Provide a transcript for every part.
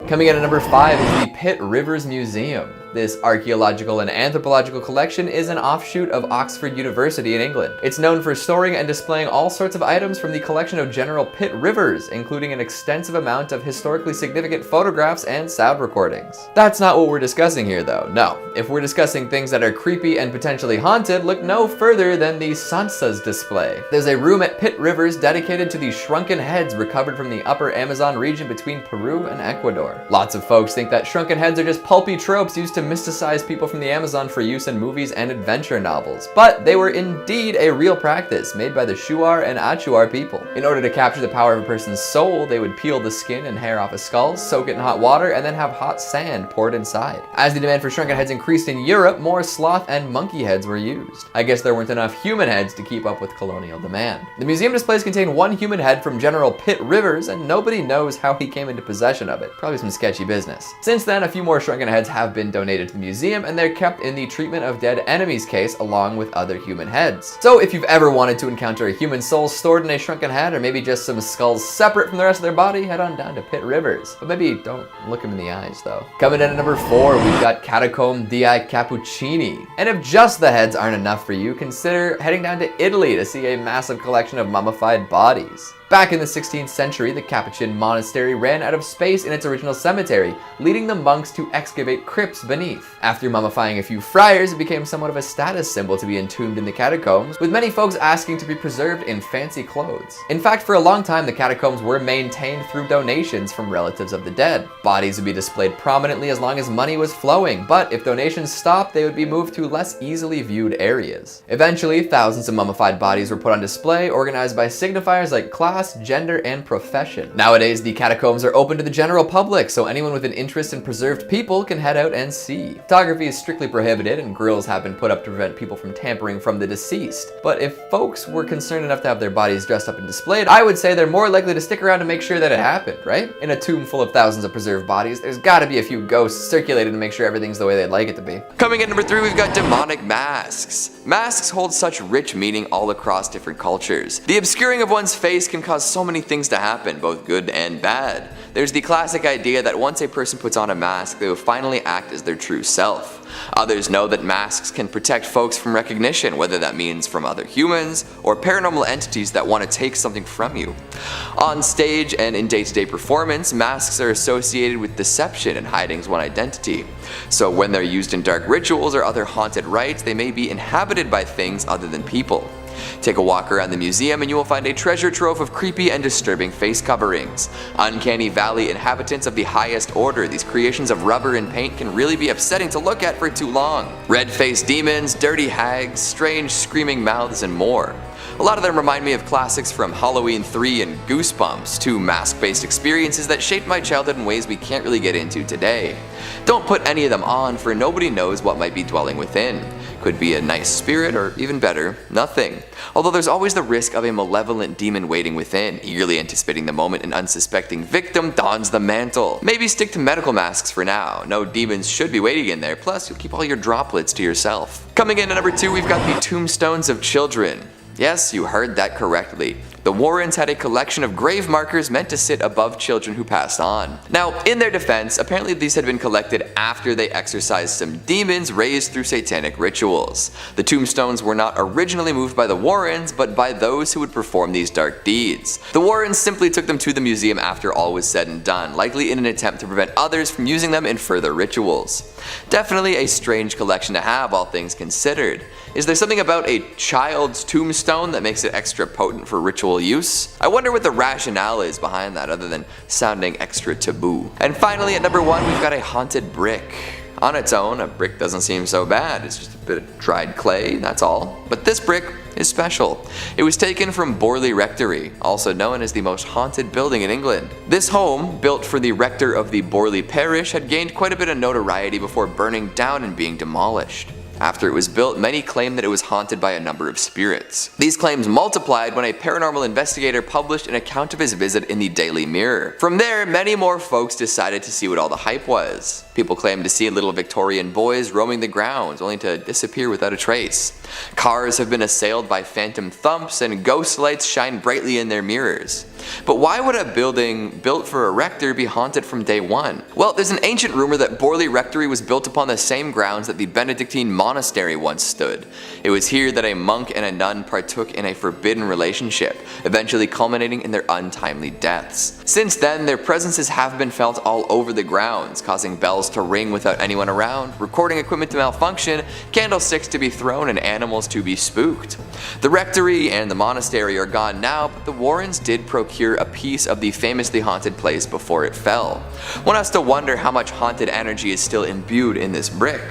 Coming in at number 5 is the Pitt Rivers Museum. This archaeological and anthropological collection is an offshoot of Oxford University in England. It's known for storing and displaying all sorts of items from the collection of General Pitt Rivers, including an extensive amount of historically significant photographs and sound recordings. That's not what we're discussing here though, no. If we're discussing things that are creepy and potentially haunted, look no further than the Sansas display. There's a room at Pitt Rivers dedicated to the shrunken heads recovered from the upper Amazon region between Peru and Ecuador. Lots of folks think that shrunken heads are just pulpy tropes used to mysticize people from the Amazon for use in movies and adventure novels, but they were indeed a real practice made by the Shuar and Achuar people. In order to capture the power of a person's soul, they would peel the skin and hair off a skull, soak it in hot water, and then have hot sand poured inside. As the demand for shrunken heads increased in Europe, more sloth and monkey heads were used. I guess there weren't enough human heads to keep up with colonial demand. The museum displays contain one human head from General Pitt Rivers, and nobody knows how he came into possession of it. Probably some sketchy business. Since then, a few more shrunken heads have been donated to the museum, and they're kept in the treatment of dead enemies case along with other human heads. So if you've ever wanted to encounter a human soul stored in a shrunken head, or maybe just some skulls separate from the rest of their body, head on down to Pitt Rivers. But maybe don't look them in the eyes though. Coming in at number 4, we've got Catacomb dei Cappuccini. And if just the heads aren't enough for you, consider heading down to Italy to see a massive collection of mummified bodies. Back in the 16th century, the Capuchin monastery ran out of space in its original cemetery, leading the monks to excavate crypts beneath. After mummifying a few friars, it became somewhat of a status symbol to be entombed in the catacombs, with many folks asking to be preserved in fancy clothes. In fact, for a long time, the catacombs were maintained through donations from relatives of the dead. Bodies would be displayed prominently as long as money was flowing, but if donations stopped, they would be moved to less easily viewed areas. Eventually, thousands of mummified bodies were put on display, organized by signifiers like class, gender, and profession. Nowadays, the catacombs are open to the general public, so anyone with an interest in preserved people can head out and see. Photography is strictly prohibited, and grills have been put up to prevent people from tampering from the deceased. But if folks were concerned enough to have their bodies dressed up and displayed, I would say they're more likely to stick around to make sure that it happened, right? In a tomb full of thousands of preserved bodies, there's gotta be a few ghosts circulating to make sure everything's the way they'd like it to be. Coming in number 3, we've got demonic masks. Masks hold such rich meaning all across different cultures. The obscuring of one's face can cause so many things to happen, both good and bad. There's the classic idea that once a person puts on a mask, they will finally act as their true self. Others know that masks can protect folks from recognition, whether that means from other humans or paranormal entities that want to take something from you. On stage and in day-to-day performance, masks are associated with deception and hiding one's identity. So when they're used in dark rituals or other haunted rites, they may be inhabited by things other than people. Take a walk around the museum and you will find a treasure trove of creepy and disturbing face coverings. Uncanny Valley inhabitants of the highest order, these creations of rubber and paint can really be upsetting to look at for too long. Red-faced demons, dirty hags, strange screaming mouths, and more. A lot of them remind me of classics from Halloween 3 and Goosebumps, two mask-based experiences that shaped my childhood in ways we can't really get into today. Don't put any of them on, for nobody knows what might be dwelling within. Could be a nice spirit, or even better, nothing. Although there's always the risk of a malevolent demon waiting within, eagerly anticipating the moment an unsuspecting victim dons the mantle. Maybe stick to medical masks for now. No demons should be waiting in there, plus you'll keep all your droplets to yourself. Coming in at number 2, we've got the tombstones of children. Yes, you heard that correctly. The Warrens had a collection of grave markers meant to sit above children who passed on. Now, in their defense, apparently these had been collected after they exorcised some demons raised through satanic rituals. The tombstones were not originally moved by the Warrens, but by those who would perform these dark deeds. The Warrens simply took them to the museum after all was said and done, likely in an attempt to prevent others from using them in further rituals. Definitely a strange collection to have, all things considered. Is there something about a child's tombstone that makes it extra potent for ritual use? I wonder what the rationale is behind that, other than sounding extra taboo. And finally, at number 1, we've got a haunted brick. On its own, a brick doesn't seem so bad. It's just a bit of dried clay, that's all. But this brick is special. It was taken from Borley Rectory, also known as the most haunted building in England. This home, built for the rector of the Borley parish, had gained quite a bit of notoriety before burning down and being demolished. After it was built, many claimed that it was haunted by a number of spirits. These claims multiplied when a paranormal investigator published an account of his visit in the Daily Mirror. From there, many more folks decided to see what all the hype was. People claimed to see little Victorian boys roaming the grounds, only to disappear without a trace. Cars have been assailed by phantom thumps, and ghost lights shine brightly in their mirrors. But why would a building built for a rector be haunted from day one? Well, there's an ancient rumor that Borley Rectory was built upon the same grounds that the Benedictine monastery once stood. It was here that a monk and a nun partook in a forbidden relationship, eventually culminating in their untimely deaths. Since then, their presences have been felt all over the grounds, causing bells to ring without anyone around, recording equipment to malfunction, candlesticks to be thrown, and animals to be spooked. The rectory and the monastery are gone now, but the Warrens did procure a piece of the famously haunted place before it fell. One has to wonder how much haunted energy is still imbued in this brick.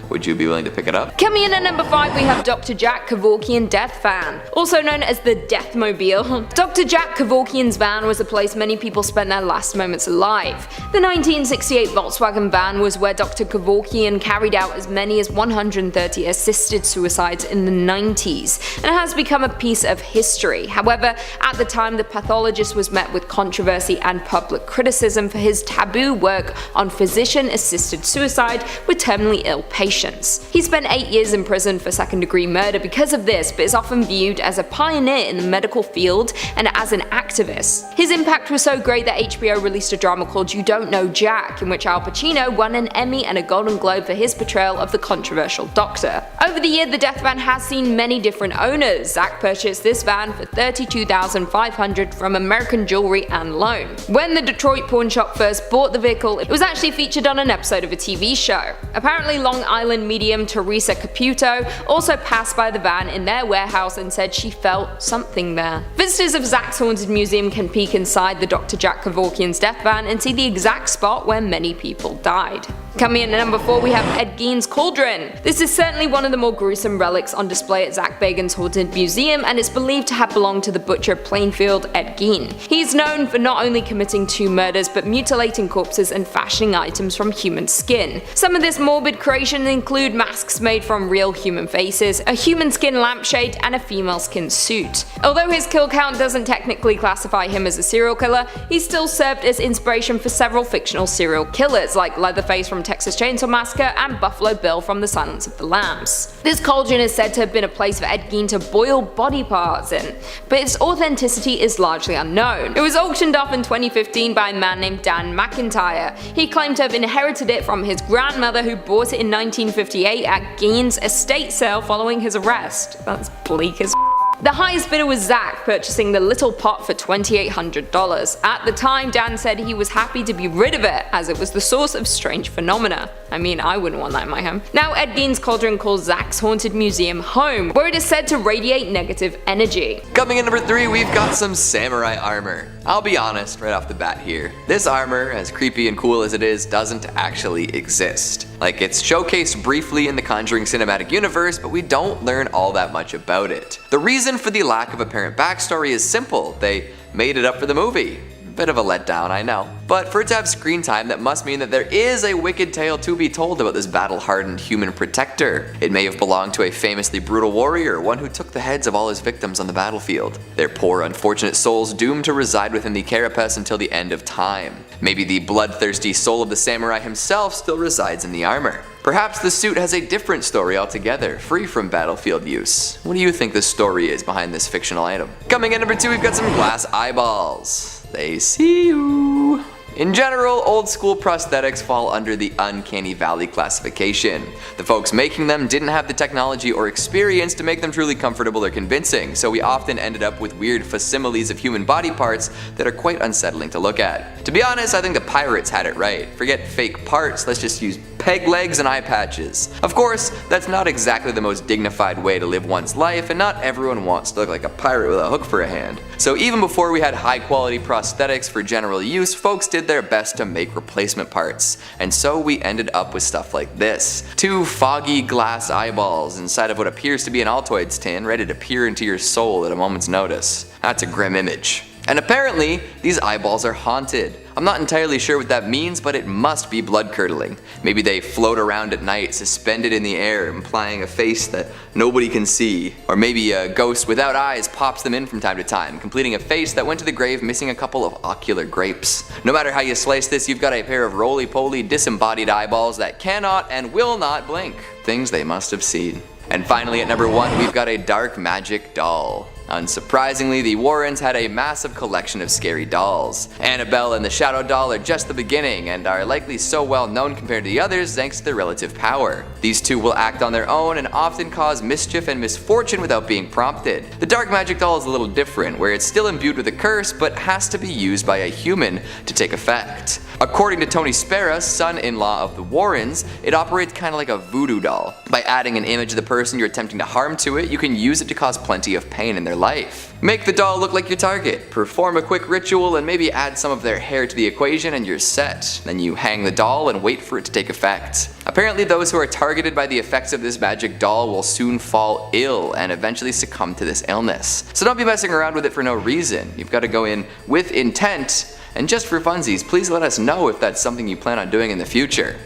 Would you be willing to pick it up? Coming in at number 5, we have Dr. Jack Kevorkian Death Van, also known as the Deathmobile. Dr. Jack Kevorkian's van was a place many people spent their last moments alive. The 1968 Volkswagen van was where Dr. Kevorkian carried out as many as 130 assisted suicides in the 90s, and it has become a piece of history. However, at the time, the pathologist was met with controversy and public criticism for his taboo work on physician-assisted suicide with terminally ill patients. He spent 8 years in prison for second-degree murder because of this, but is often viewed as a pioneer in the medical field and as an activist. His impact was so great that HBO released a drama called You Don't Know Jack, in which Al Pacino won an Emmy and a Golden Globe for his portrayal of the controversial doctor. Over the year, the death van has seen many different owners. Zach purchased this van for $32,500 from American Jewelry and Loan. When the Detroit pawn shop first bought the vehicle, it was actually featured on an episode of a TV show. Apparently, Long Island medium Teresa Caputo also passed by the van in their warehouse and said she felt something there. Visitors of Zach's Haunted Museum can peek inside the Dr. Jack Kevorkian's death van and see the exact spot where many people died. Coming in at number 4, we have Ed Gein's Cauldron. This is certainly one of the more gruesome relics on display at Zach Bagans' Haunted Museum, and it's believed to have belonged to the butcher Plainfield Ed Gein. He's known for not only committing 2 murders, but mutilating corpses and fashioning items from human skin. Some of this morbid creation include masks made from real human faces, a human skin lampshade, and a female skin suit. Although his kill count doesn't technically classify him as a serial killer, he's still served as inspiration for several fictional serial killers like Leatherface from Texas Chainsaw Massacre and Buffalo Bill from The Silence of the Lambs. This cauldron is said to have been a place for Ed Gein to boil body parts in, but its authenticity is largely unknown. It was auctioned off in 2015 by a man named Dan McIntyre. He claimed to have inherited it from his grandmother, who bought it in 1958 at Gein's estate sale following his arrest. That's bleak as The highest bidder was Zach, purchasing the little pot for $2,800. At the time, Dan said he was happy to be rid of it, as it was the source of strange phenomena. I mean, I wouldn't want that in my home. Now, Ed Gein's Cauldron calls Zach's Haunted Museum home, where it is said to radiate negative energy. Coming in number 3, we've got some samurai armor. I'll be honest right off the bat here. This armor, as creepy and cool as it is, doesn't actually exist. Like, it's showcased briefly in the Conjuring cinematic universe, but we don't learn all that much about it. The reason for the lack of apparent backstory is simple. They made it up for the movie. Bit of a letdown, I know. But for it to have screen time, that must mean that there is a wicked tale to be told about this battle-hardened human protector. It may have belonged to a famously brutal warrior, one who took the heads of all his victims on the battlefield. Their poor, unfortunate souls doomed to reside within the carapace until the end of time. Maybe the bloodthirsty soul of the samurai himself still resides in the armor. Perhaps the suit has a different story altogether, free from battlefield use. What do you think the story is behind this fictional item? Coming in number 2, we've got some glass eyeballs. They see you. In general, old school prosthetics fall under the uncanny valley classification. The folks making them didn't have the technology or experience to make them truly comfortable or convincing, so we often ended up with weird facsimiles of human body parts that are quite unsettling to look at. To be honest, I think the pirates had it right. Forget fake parts, let's just use peg legs and eye patches. Of course, that's not exactly the most dignified way to live one's life, and not everyone wants to look like a pirate with a hook for a hand. So even before we had high quality prosthetics for general use, folks did their best to make replacement parts. And so we ended up with stuff like this. 2 foggy glass eyeballs inside of what appears to be an Altoids tin, ready to peer into your soul at a moment's notice. That's a grim image. And apparently, these eyeballs are haunted. I'm not entirely sure what that means, but it must be blood-curdling. Maybe they float around at night, suspended in the air, implying a face that nobody can see. Or maybe a ghost without eyes pops them in from time to time, completing a face that went to the grave missing a couple of ocular grapes. No matter how you slice this, you've got a pair of roly-poly, disembodied eyeballs that cannot and will not blink. Things they must have seen. And finally, at number 1, we've got a dark magic doll. Unsurprisingly, the Warrens had a massive collection of scary dolls. Annabelle and the Shadow Doll are just the beginning, and are likely so well known compared to the others thanks to their relative power. These two will act on their own and often cause mischief and misfortune without being prompted. The Dark Magic Doll is a little different, where it's still imbued with a curse, but has to be used by a human to take effect. According to Tony Spera, son-in-law of the Warrens, it operates kind of like a voodoo doll. By adding an image of the person you're attempting to harm to it, you can use it to cause plenty of pain in their life. Make the doll look like your target, perform a quick ritual, and maybe add some of their hair to the equation and you're set. Then you hang the doll and wait for it to take effect. Apparently those who are targeted by the effects of this magic doll will soon fall ill and eventually succumb to this illness. So don't be messing around with it for no reason. You've got to go in with intent. And just for funsies, please let us know if that's something you plan on doing in the future.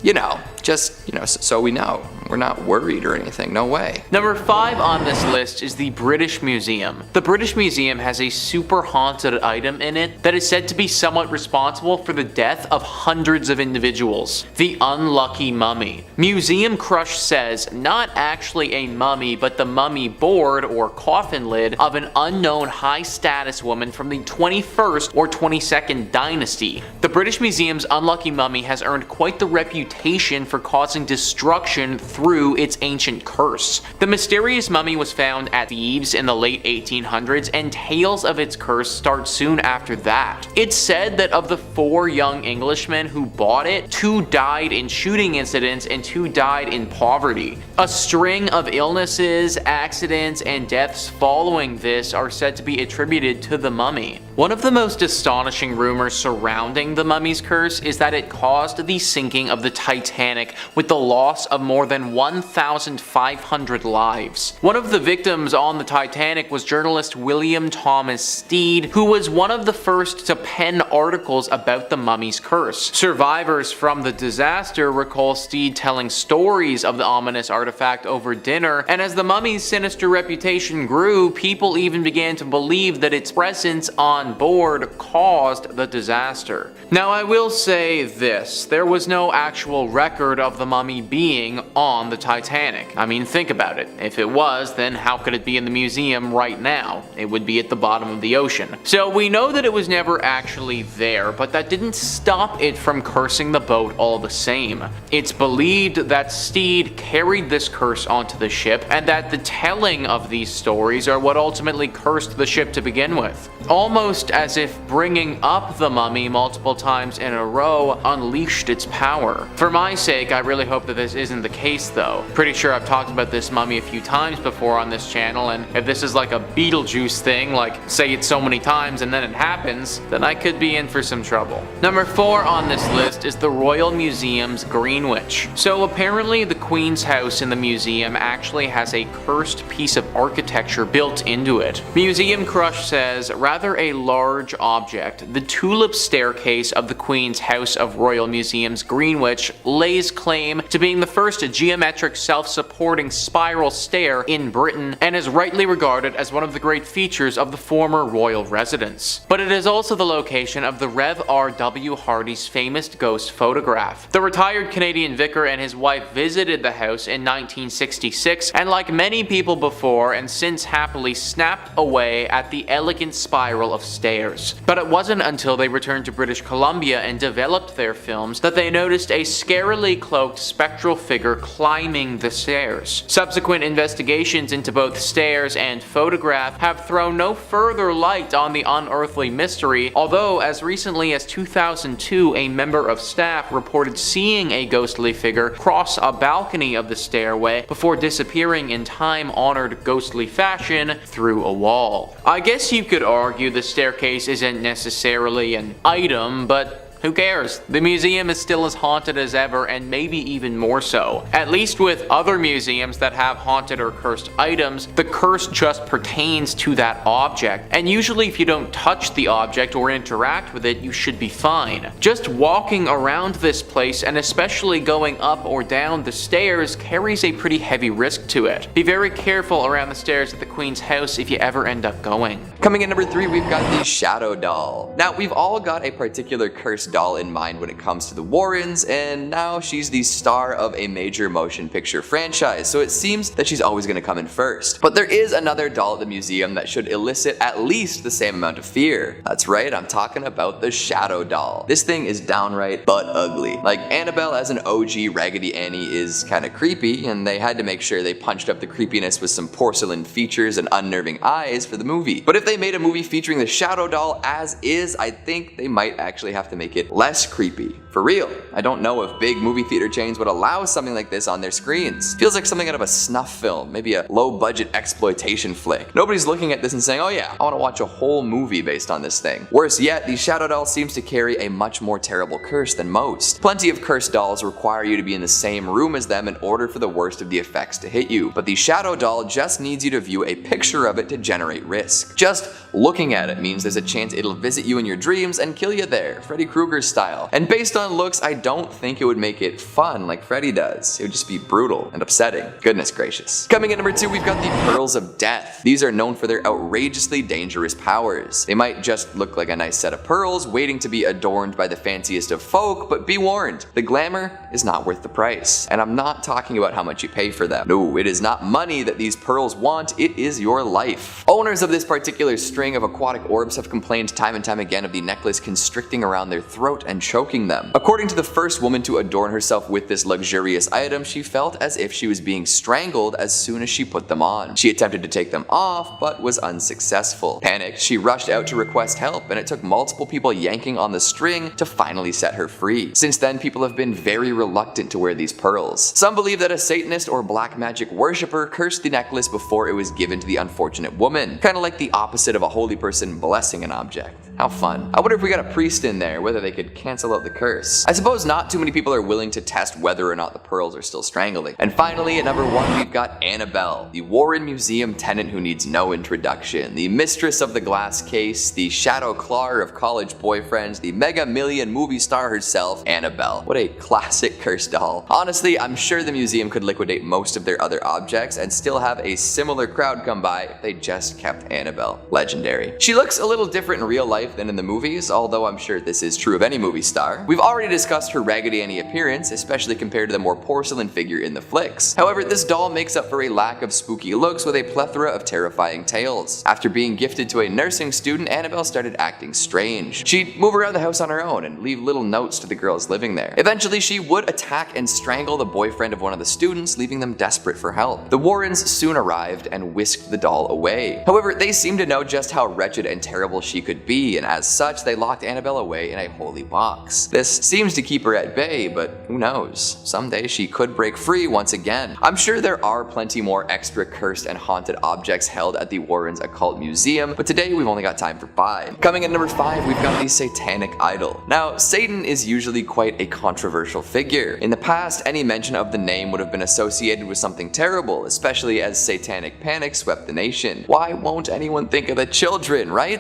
So we know. We're not worried or anything, no way. Number 5 on this list is the British Museum. The British Museum has a super haunted item in it that is said to be somewhat responsible for the death of hundreds of individuals. The unlucky mummy. Museum Crush says not actually a mummy, but the mummy board or coffin lid of an unknown high status woman from the 21st or 22nd dynasty. The British Museum's unlucky mummy has earned quite the reputation for causing destruction through its ancient curse. The mysterious mummy was found at Thebes in the late 1800s, and tales of its curse start soon after that. It's said that of the 4 young Englishmen who bought it, 2 died in shooting incidents and 2 died in poverty. A string of illnesses, accidents, and deaths following this are said to be attributed to the mummy. One of the most astonishing rumors surrounding the mummy's curse is that it caused the sinking of the Titanic with the loss of more than 1,500 lives. One of the victims on the Titanic was journalist William Thomas Stead, who was one of the first to pen articles about the mummy's curse. Survivors from the disaster recall Stead telling stories of the ominous artifact over dinner, and as the mummy's sinister reputation grew, people even began to believe that its presence on board caused the disaster. Now I will say this, there was no actual record of the mummy being on the Titanic. I mean, think about it. If it was, then how could it be in the museum right now? It would be at the bottom of the ocean. So we know that it was never actually there, but that didn't stop it from cursing the boat all the same. It's believed that Stead carried this curse onto the ship, and that the telling of these stories are what ultimately cursed the ship to begin with. Almost as if bringing up the mummy multiple times in a row unleashed its power. For my sake, I really hope that this isn't the case though. Pretty sure I've talked about this mummy a few times before on this channel, and if this is like a Beetlejuice thing, like say it so many times and then it happens, then I could be in for some trouble. Number 4 on this list is the Royal Museum's Green Witch. So apparently the Queen's house in the museum actually has a cursed piece of architecture built into it. Museum Crush says, rather a large object, the tulip staircase of the Queen's House of Royal Museum's Green Witch lays claim to being the first geometric self-supporting spiral stair in Britain, and is rightly regarded as one of the great features of the former royal residence. But it is also the location of the Rev. R.W. Hardy's famous ghost photograph. The retired Canadian vicar and his wife visited the house in 1966, and like many people before and since happily snapped away at the elegant spiral of stairs. But it wasn't until they returned to British Columbia and developed their films that they noticed a scarily cloaked spectral figure climbing the stairs. Subsequent investigations into both stairs and photograph have thrown no further light on the unearthly mystery, although as recently as 2002 a member of staff reported seeing a ghostly figure cross a balcony of the stairway before disappearing in time-honored ghostly fashion through a wall. I guess you could argue the staircase isn't necessarily an item, but who cares? The museum is still as haunted as ever, and maybe even more so. At least with other museums that have haunted or cursed items, the curse just pertains to that object, and usually if you don't touch the object or interact with it, you should be fine. Just walking around this place, and especially going up or down the stairs, carries a pretty heavy risk to it. Be very careful around the stairs at the Queen's house if you ever end up going. Coming in number 3, we've got the Shadow Doll. Now, we've all got a particular cursed doll in mind when it comes to the Warrens, and now she's the star of a major motion picture franchise, so it seems that she's always going to come in first. But there is another doll at the museum that should elicit at least the same amount of fear. That's right, I'm talking about the Shadow Doll. This thing is downright butt ugly. Like, Annabelle as an OG Raggedy Annie is kinda creepy, and they had to make sure they punched up the creepiness with some porcelain features and unnerving eyes for the movie. But if they made a movie featuring the Shadow Doll as is, I think they might actually have to make it less creepy. For real. I don't know if big movie theater chains would allow something like this on their screens. Feels like something out of a snuff film, maybe a low-budget exploitation flick. Nobody's looking at this and saying, oh yeah, I want to watch a whole movie based on this thing. Worse yet, the Shadow Doll seems to carry a much more terrible curse than most. Plenty of cursed dolls require you to be in the same room as them in order for the worst of the effects to hit you, but the Shadow Doll just needs you to view a picture of it to generate risk. Just looking at it means there's a chance it'll visit you in your dreams and kill you there, Freddy Krueger style. And based on looks, I don't think it would make it fun like Freddy does. It would just be brutal and upsetting. Goodness gracious. Coming in number 2, we've got the Pearls of Death. These are known for their outrageously dangerous powers. They might just look like a nice set of pearls waiting to be adorned by the fanciest of folk, but be warned, the glamour is not worth the price. And I'm not talking about how much you pay for them. No, it is not money that these pearls want, it is your life. Owners of this particular string of aquatic orbs have complained time and time again of the necklace constricting around their throat and choking them. According to the first woman to adorn herself with this luxurious item, she felt as if she was being strangled as soon as she put them on. She attempted to take them off, but was unsuccessful. Panicked, she rushed out to request help, and it took multiple people yanking on the string to finally set her free. Since then, people have been very reluctant to wear these pearls. Some believe that a Satanist or black magic worshipper cursed the necklace before it was given to the unfortunate woman, kinda like the opposite of a holy person blessing an object. How fun. I wonder if we got a priest in there, whether they could cancel out the curse. I suppose not too many people are willing to test whether or not the pearls are still strangling. And finally, at number 1, we've got Annabelle, the Warren Museum tenant who needs no introduction, the mistress of the glass case, the shadow clawer of college boyfriends, the mega million movie star herself, Annabelle. What a classic cursed doll. Honestly, I'm sure the museum could liquidate most of their other objects and still have a similar crowd come by if they just kept Annabelle. Legendary. She looks a little different in real life than in the movies, although I'm sure this is true of any movie star. We've already discussed her Raggedy Annie appearance, especially compared to the more porcelain figure in the flicks. However, this doll makes up for a lack of spooky looks with a plethora of terrifying tales. After being gifted to a nursing student, Annabelle started acting strange. She'd move around the house on her own and leave little notes to the girls living there. Eventually, she would attack and strangle the boyfriend of one of the students, leaving them desperate for help. The Warrens soon arrived and whisked the doll away. However, they seemed to know just how wretched and terrible she could be, and as such, they locked Annabelle away in a holy box. This seems to keep her at bay, but who knows? Someday she could break free once again. I'm sure there are plenty more extra cursed and haunted objects held at the Warrens Occult Museum, but today we've only got time for 5. Coming at number 5, we've got the Satanic Idol. Now, Satan is usually quite a controversial figure. In the past, any mention of the name would have been associated with something terrible, especially as satanic panic swept the nation. Why won't anyone think of the children, right?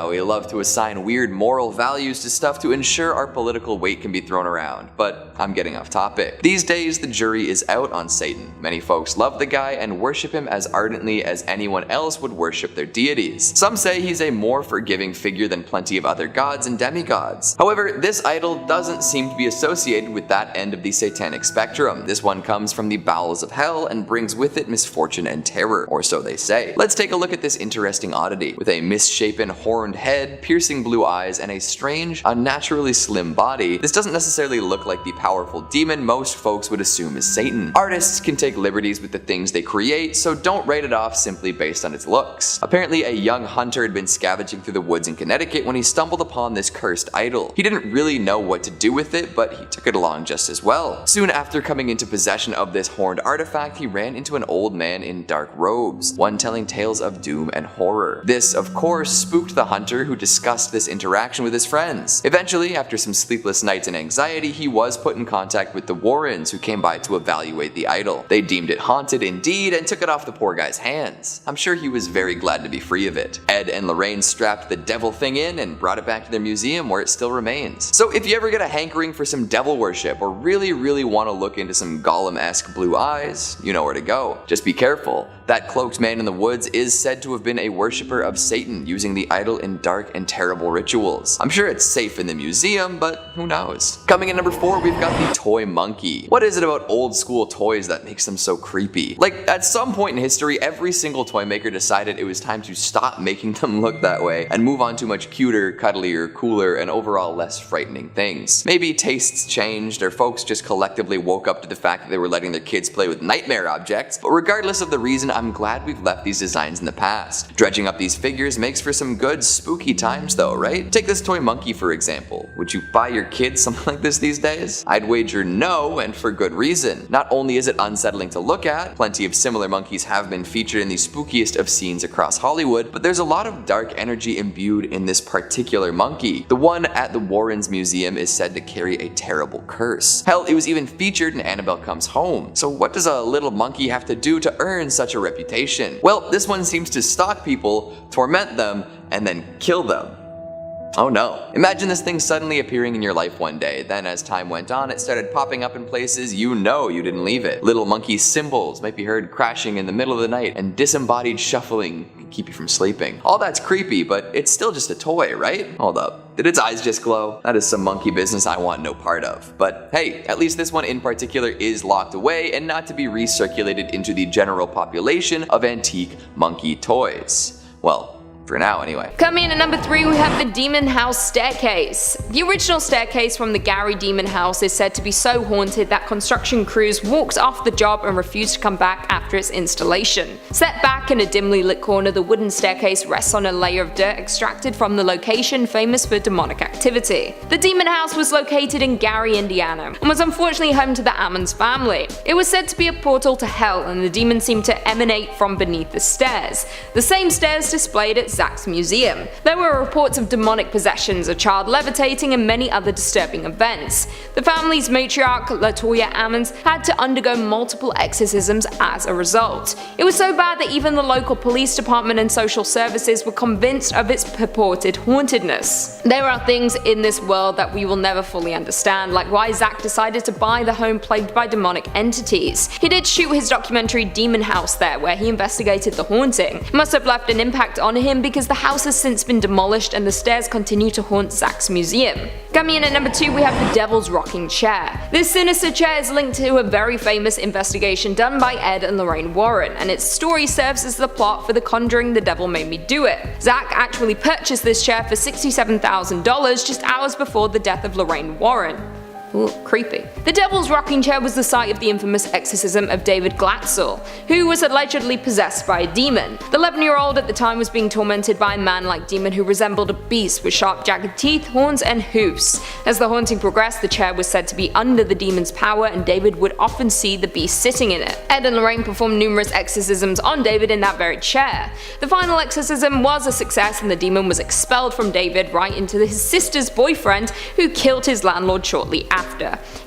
We love to assign weird moral values to stuff to ensure our political weight can be thrown around, but I'm getting off topic. These days, the jury is out on Satan. Many folks love the guy and worship him as ardently as anyone else would worship their deities. Some say he's a more forgiving figure than plenty of other gods and demigods. However, this idol doesn't seem to be associated with that end of the satanic spectrum. This one comes from the bowels of hell and brings with it misfortune and terror, or so they say. Let's take a look at this interesting oddity. With a misshapen horned head, piercing blue eyes, and a strange, unnaturally slim body, this doesn't necessarily look like the powerful demon most folks would assume is Satan. Artists can take liberties with the things they create, so don't write it off simply based on its looks. Apparently, a young hunter had been scavenging through the woods in Connecticut when he stumbled upon this cursed idol. He didn't really know what to do with it, but he took it along just as well. Soon after coming into possession of this horned artifact, he ran into an old man in dark robes, one telling tales of doom and horror. This, of course, spooked the hunter, who discussed this interaction with his friends. Eventually, after some sleepless sleepless nights and anxiety, he was put in contact with the Warrens, who came by to evaluate the idol. They deemed it haunted indeed and took it off the poor guy's hands. I'm sure he was very glad to be free of it. Ed and Lorraine strapped the devil thing in and brought it back to their museum, where it still remains. So if you ever get a hankering for some devil worship or really want to look into some Gollum-esque blue eyes, you know where to go. Just be careful. That cloaked man in the woods is said to have been a worshipper of Satan, using the idol in dark and terrible rituals. I'm sure it's safe in the museum, but who knows. Coming in number 4, we've got the toy monkey. What is it about old school toys that makes them so creepy? Like, at some point in history, every single toy maker decided it was time to stop making them look that way and move on to much cuter, cuddlier, cooler, and overall less frightening things. Maybe tastes changed, or folks just collectively woke up to the fact that they were letting their kids play with nightmare objects, but regardless of the reason, I'm glad we've left these designs in the past. Dredging up these figures makes for some good spooky times though, right? Take this toy monkey for example. Would you buy your kids something like this these days? I'd wager no, and for good reason. Not only is it unsettling to look at, plenty of similar monkeys have been featured in the spookiest of scenes across Hollywood, but there's a lot of dark energy imbued in this particular monkey. The one at the Warrens Museum is said to carry a terrible curse. Hell, it was even featured in Annabelle Comes Home. So what does a little monkey have to do to earn such a reputation? Well, this one seems to stalk people, torment them, and then kill them. Oh no. Imagine this thing suddenly appearing in your life one day, then as time went on it started popping up in places you know you didn't leave it. Little monkey cymbals might be heard crashing in the middle of the night, and disembodied shuffling can keep you from sleeping. All that's creepy, but it's still just a toy, right? Hold up. Did its eyes just glow? That is some monkey business I want no part of. But hey, at least this one in particular is locked away and not to be recirculated into the general population of antique monkey toys. Well, for now anyway. Coming in at number 3, we have the Demon House Staircase. The original staircase from the Gary Demon House is said to be so haunted that construction crews walked off the job and refused to come back after its installation. Set back in a dimly lit corner, the wooden staircase rests on a layer of dirt extracted from the location famous for demonic activity. The Demon House was located in Gary, Indiana, and was unfortunately home to the Ammons family. It was said to be a portal to hell, and the demons seemed to emanate from beneath the stairs. The same stairs displayed at Zach's museum. There were reports of demonic possessions, a child levitating, and many other disturbing events. The family's matriarch, LaToya Ammons, had to undergo multiple exorcisms as a result. It was so bad that even the local police department and social services were convinced of its purported hauntedness. There are things in this world that we will never fully understand, like why Zach decided to buy the home plagued by demonic entities. He did shoot his documentary Demon House there, where he investigated the haunting. It must have left an impact on him because the house has since been demolished and the stairs continue to haunt Zach's museum. Coming in at number 2, we have the Devil's Rocking Chair. This sinister chair is linked to a very famous investigation done by Ed and Lorraine Warren, and its story serves as the plot for The Conjuring: The Devil Made Me Do It. Zach actually purchased this chair for $67,000 just hours before the death of Lorraine Warren. Ooh, creepy. The Devil's Rocking Chair was the site of the infamous exorcism of David Glatzel, who was allegedly possessed by a demon. The 11-year-old at the time was being tormented by a man-like demon who resembled a beast with sharp jagged teeth, horns, and hoofs. As the haunting progressed, the chair was said to be under the demon's power, and David would often see the beast sitting in it. Ed and Lorraine performed numerous exorcisms on David in that very chair. The final exorcism was a success, and the demon was expelled from David right into his sister's boyfriend, who killed his landlord shortly after.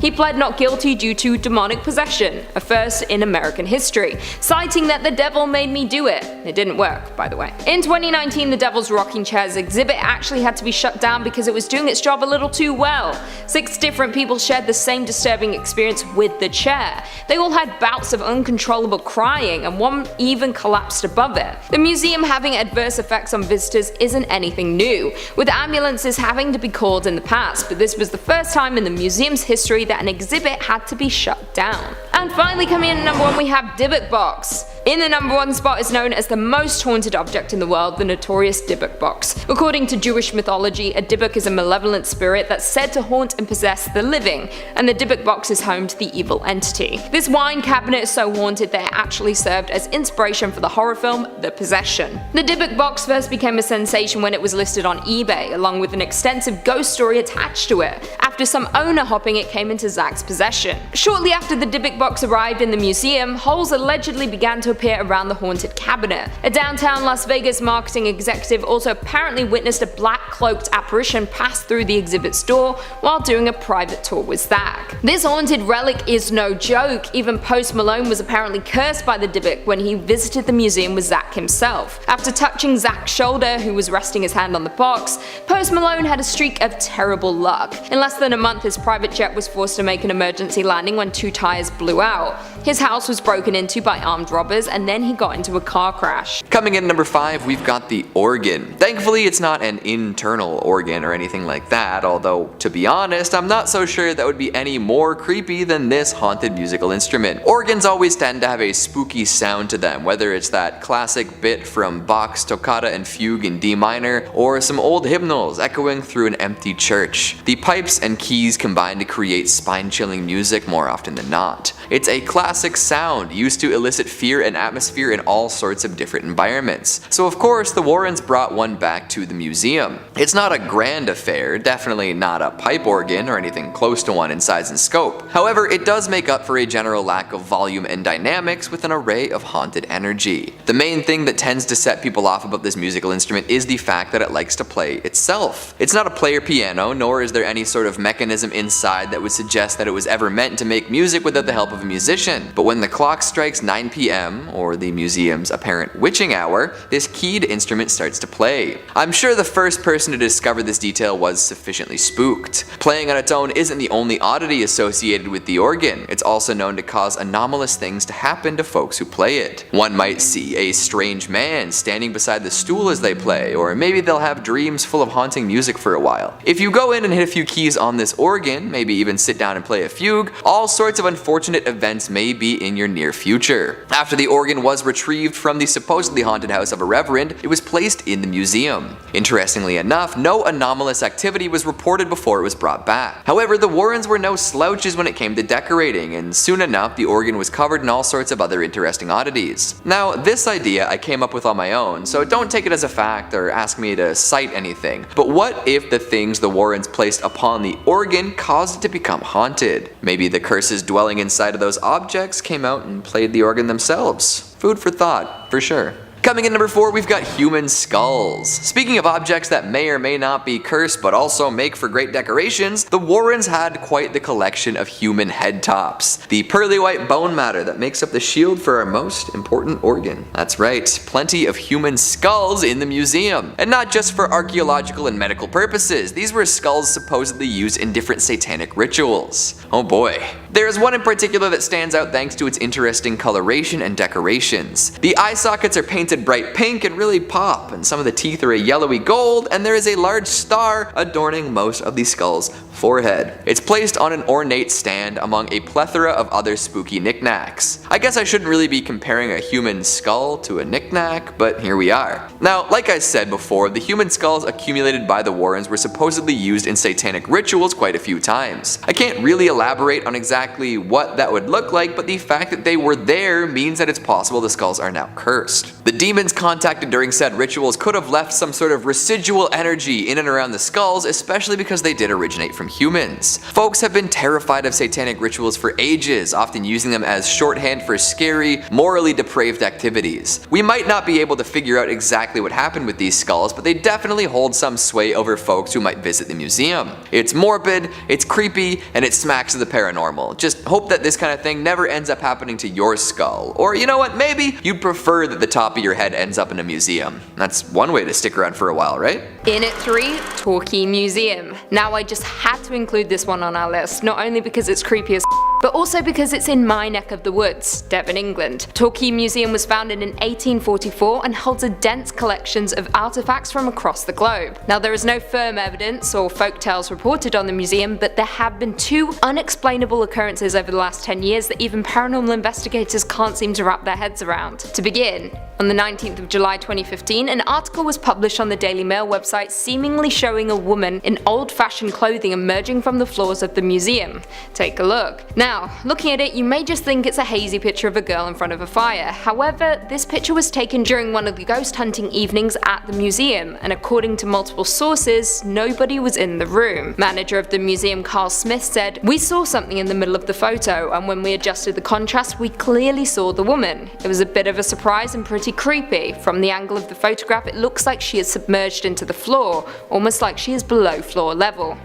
He pled not guilty due to demonic possession, a first in American history, citing that the devil made me do it. It didn't work, by the way. In 2019, the Devil's Rocking Chair's exhibit actually had to be shut down because it was doing its job a little too well. 6 different people shared the same disturbing experience with the chair. They all had bouts of uncontrollable crying, and one even collapsed above it. The museum having adverse effects on visitors isn't anything new, with ambulances having to be called in the past, but this was the first time in the museum's history that an exhibit had to be shut down. And finally, coming in at number 1, we have Dybbuk Box. In the number 1 spot is known as the most haunted object in the world, the notorious Dybbuk Box. According to Jewish mythology, a Dybbuk is a malevolent spirit that's said to haunt and possess the living, and the Dybbuk Box is home to the evil entity. This wine cabinet is so haunted that it actually served as inspiration for the horror film The Possession. The Dybbuk Box first became a sensation when it was listed on eBay, along with an extensive ghost story attached to it. After after some owner hopping it came into Zach's possession. Shortly after the Dybbuk box arrived in the museum, holes allegedly began to appear around the haunted cabinet. A downtown Las Vegas marketing executive also apparently witnessed a black-cloaked apparition pass through the exhibit's door while doing a private tour with Zach. This haunted relic is no joke. Even Post Malone was apparently cursed by the Dybbuk when he visited the museum with Zach himself. After touching Zach's shoulder, who was resting his hand on the box, Post Malone had a streak of terrible luck. In less than a month, his private jet was forced to make an emergency landing when 2 tires blew out. His house was broken into by armed robbers, and then he got into a car crash. Coming in number 5, we've got the organ. Thankfully, it's not an internal organ or anything like that, although, to be honest, I'm not so sure that would be any more creepy than this haunted musical instrument. Organs always tend to have a spooky sound to them, whether it's that classic bit from Bach's Toccata and Fugue in D minor, or some old hymnals echoing through an empty church. The pipes and keys combine to create spine-chilling music more often than not. It's a classic sound used to elicit fear and atmosphere in all sorts of different environments. So of course, the Warrens brought one back to the museum. It's not a grand affair, definitely not a pipe organ or anything close to one in size and scope. However, it does make up for a general lack of volume and dynamics with an array of haunted energy. The main thing that tends to set people off about this musical instrument is the fact that it likes to play itself. It's not a player piano, nor is there any sort of mechanism inside that would suggest that it was ever meant to make music without the help of a musician. But when the clock strikes 9 p.m., or the museum's apparent witching hour, this keyed instrument starts to play. I'm sure the first person to discover this detail was sufficiently spooked. Playing on its own isn't the only oddity associated with the organ. It's also known to cause anomalous things to happen to folks who play it. One might see a strange man standing beside the stool as they play, or maybe they'll have dreams full of haunting music for a while. If you go in and hit a few keys on this organ, maybe even sit down and play a fugue, all sorts of unfortunate events may be in your near future. After the organ was retrieved from the supposedly haunted house of a reverend, it was placed in the museum. Interestingly enough, no anomalous activity was reported before it was brought back. However, the Warrens were no slouches when it came to decorating, and soon enough the organ was covered in all sorts of other interesting oddities. Now, this idea I came up with on my own, so don't take it as a fact or ask me to cite anything, but what if the things the Warrens placed upon the organ caused it to become haunted? Maybe the curses dwelling inside of those objects came out and played the organ themselves. Food for thought, for sure. Coming in number 4, we've got human skulls. Speaking of objects that may or may not be cursed but also make for great decorations, the Warrens had quite the collection of human head tops. The pearly white bone matter that makes up the shield for our most important organ. That's right, plenty of human skulls in the museum. And not just for archaeological and medical purposes, these were skulls supposedly used in different satanic rituals. Oh boy. There's one in particular that stands out thanks to its interesting coloration and decorations. The eye sockets are painted bright pink and really pop, and some of the teeth are a yellowy gold, and there is a large star adorning most of the skull's forehead. It's placed on an ornate stand among a plethora of other spooky knickknacks. I guess I shouldn't really be comparing a human skull to a knickknack, but here we are. Now, like I said before, the human skulls accumulated by the Warrens were supposedly used in satanic rituals quite a few times. I can't really elaborate on exactly what that would look like, but the fact that they were there means that it's possible the skulls are now cursed. The demons contacted during said rituals could have left some sort of residual energy in and around the skulls, especially because they did originate from humans. Folks have been terrified of satanic rituals for ages, often using them as shorthand for scary, morally depraved activities. We might not be able to figure out exactly what happened with these skulls, but they definitely hold some sway over folks who might visit the museum. It's morbid, it's creepy, and it smacks of the paranormal. Just hope that this kind of thing never ends up happening to your skull. Or you know what, maybe you'd prefer that the top of your head ends up in a museum. That's one way to stick around for a while, right? In at 3, Torquay Museum. Now I just had to include this one on our list, not only because it's creepy as but also because it's in my neck of the woods, Devon, England. Torquay Museum was founded in 1844 and holds a dense collections of artifacts from across the globe. Now there is no firm evidence or folktales reported on the museum, but there have been 2 unexplainable occurrences over the last 10 years that even paranormal investigators can't seem to wrap their heads around. To begin, on the 19th of July 2015, an article was published on the Daily Mail website seemingly showing a woman in old-fashioned clothing emerging from the floors of the museum. Take a look. Now, Now, looking at it, you may just think it's a hazy picture of a girl in front of a fire. However, this picture was taken during one of the ghost hunting evenings at the museum, and according to multiple sources, nobody was in the room. Manager of the museum, Carl Smith, said, "We saw something in the middle of the photo, and when we adjusted the contrast, we clearly saw the woman. It was a bit of a surprise and pretty creepy. From the angle of the photograph, it looks like she is submerged into the floor, almost like she is below floor level."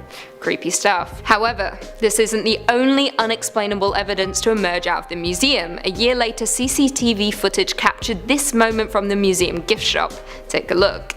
Creepy stuff. However, this isn't the only unexplainable evidence to emerge out of the museum. A year later, CCTV footage captured this moment from the museum gift shop. Take a look.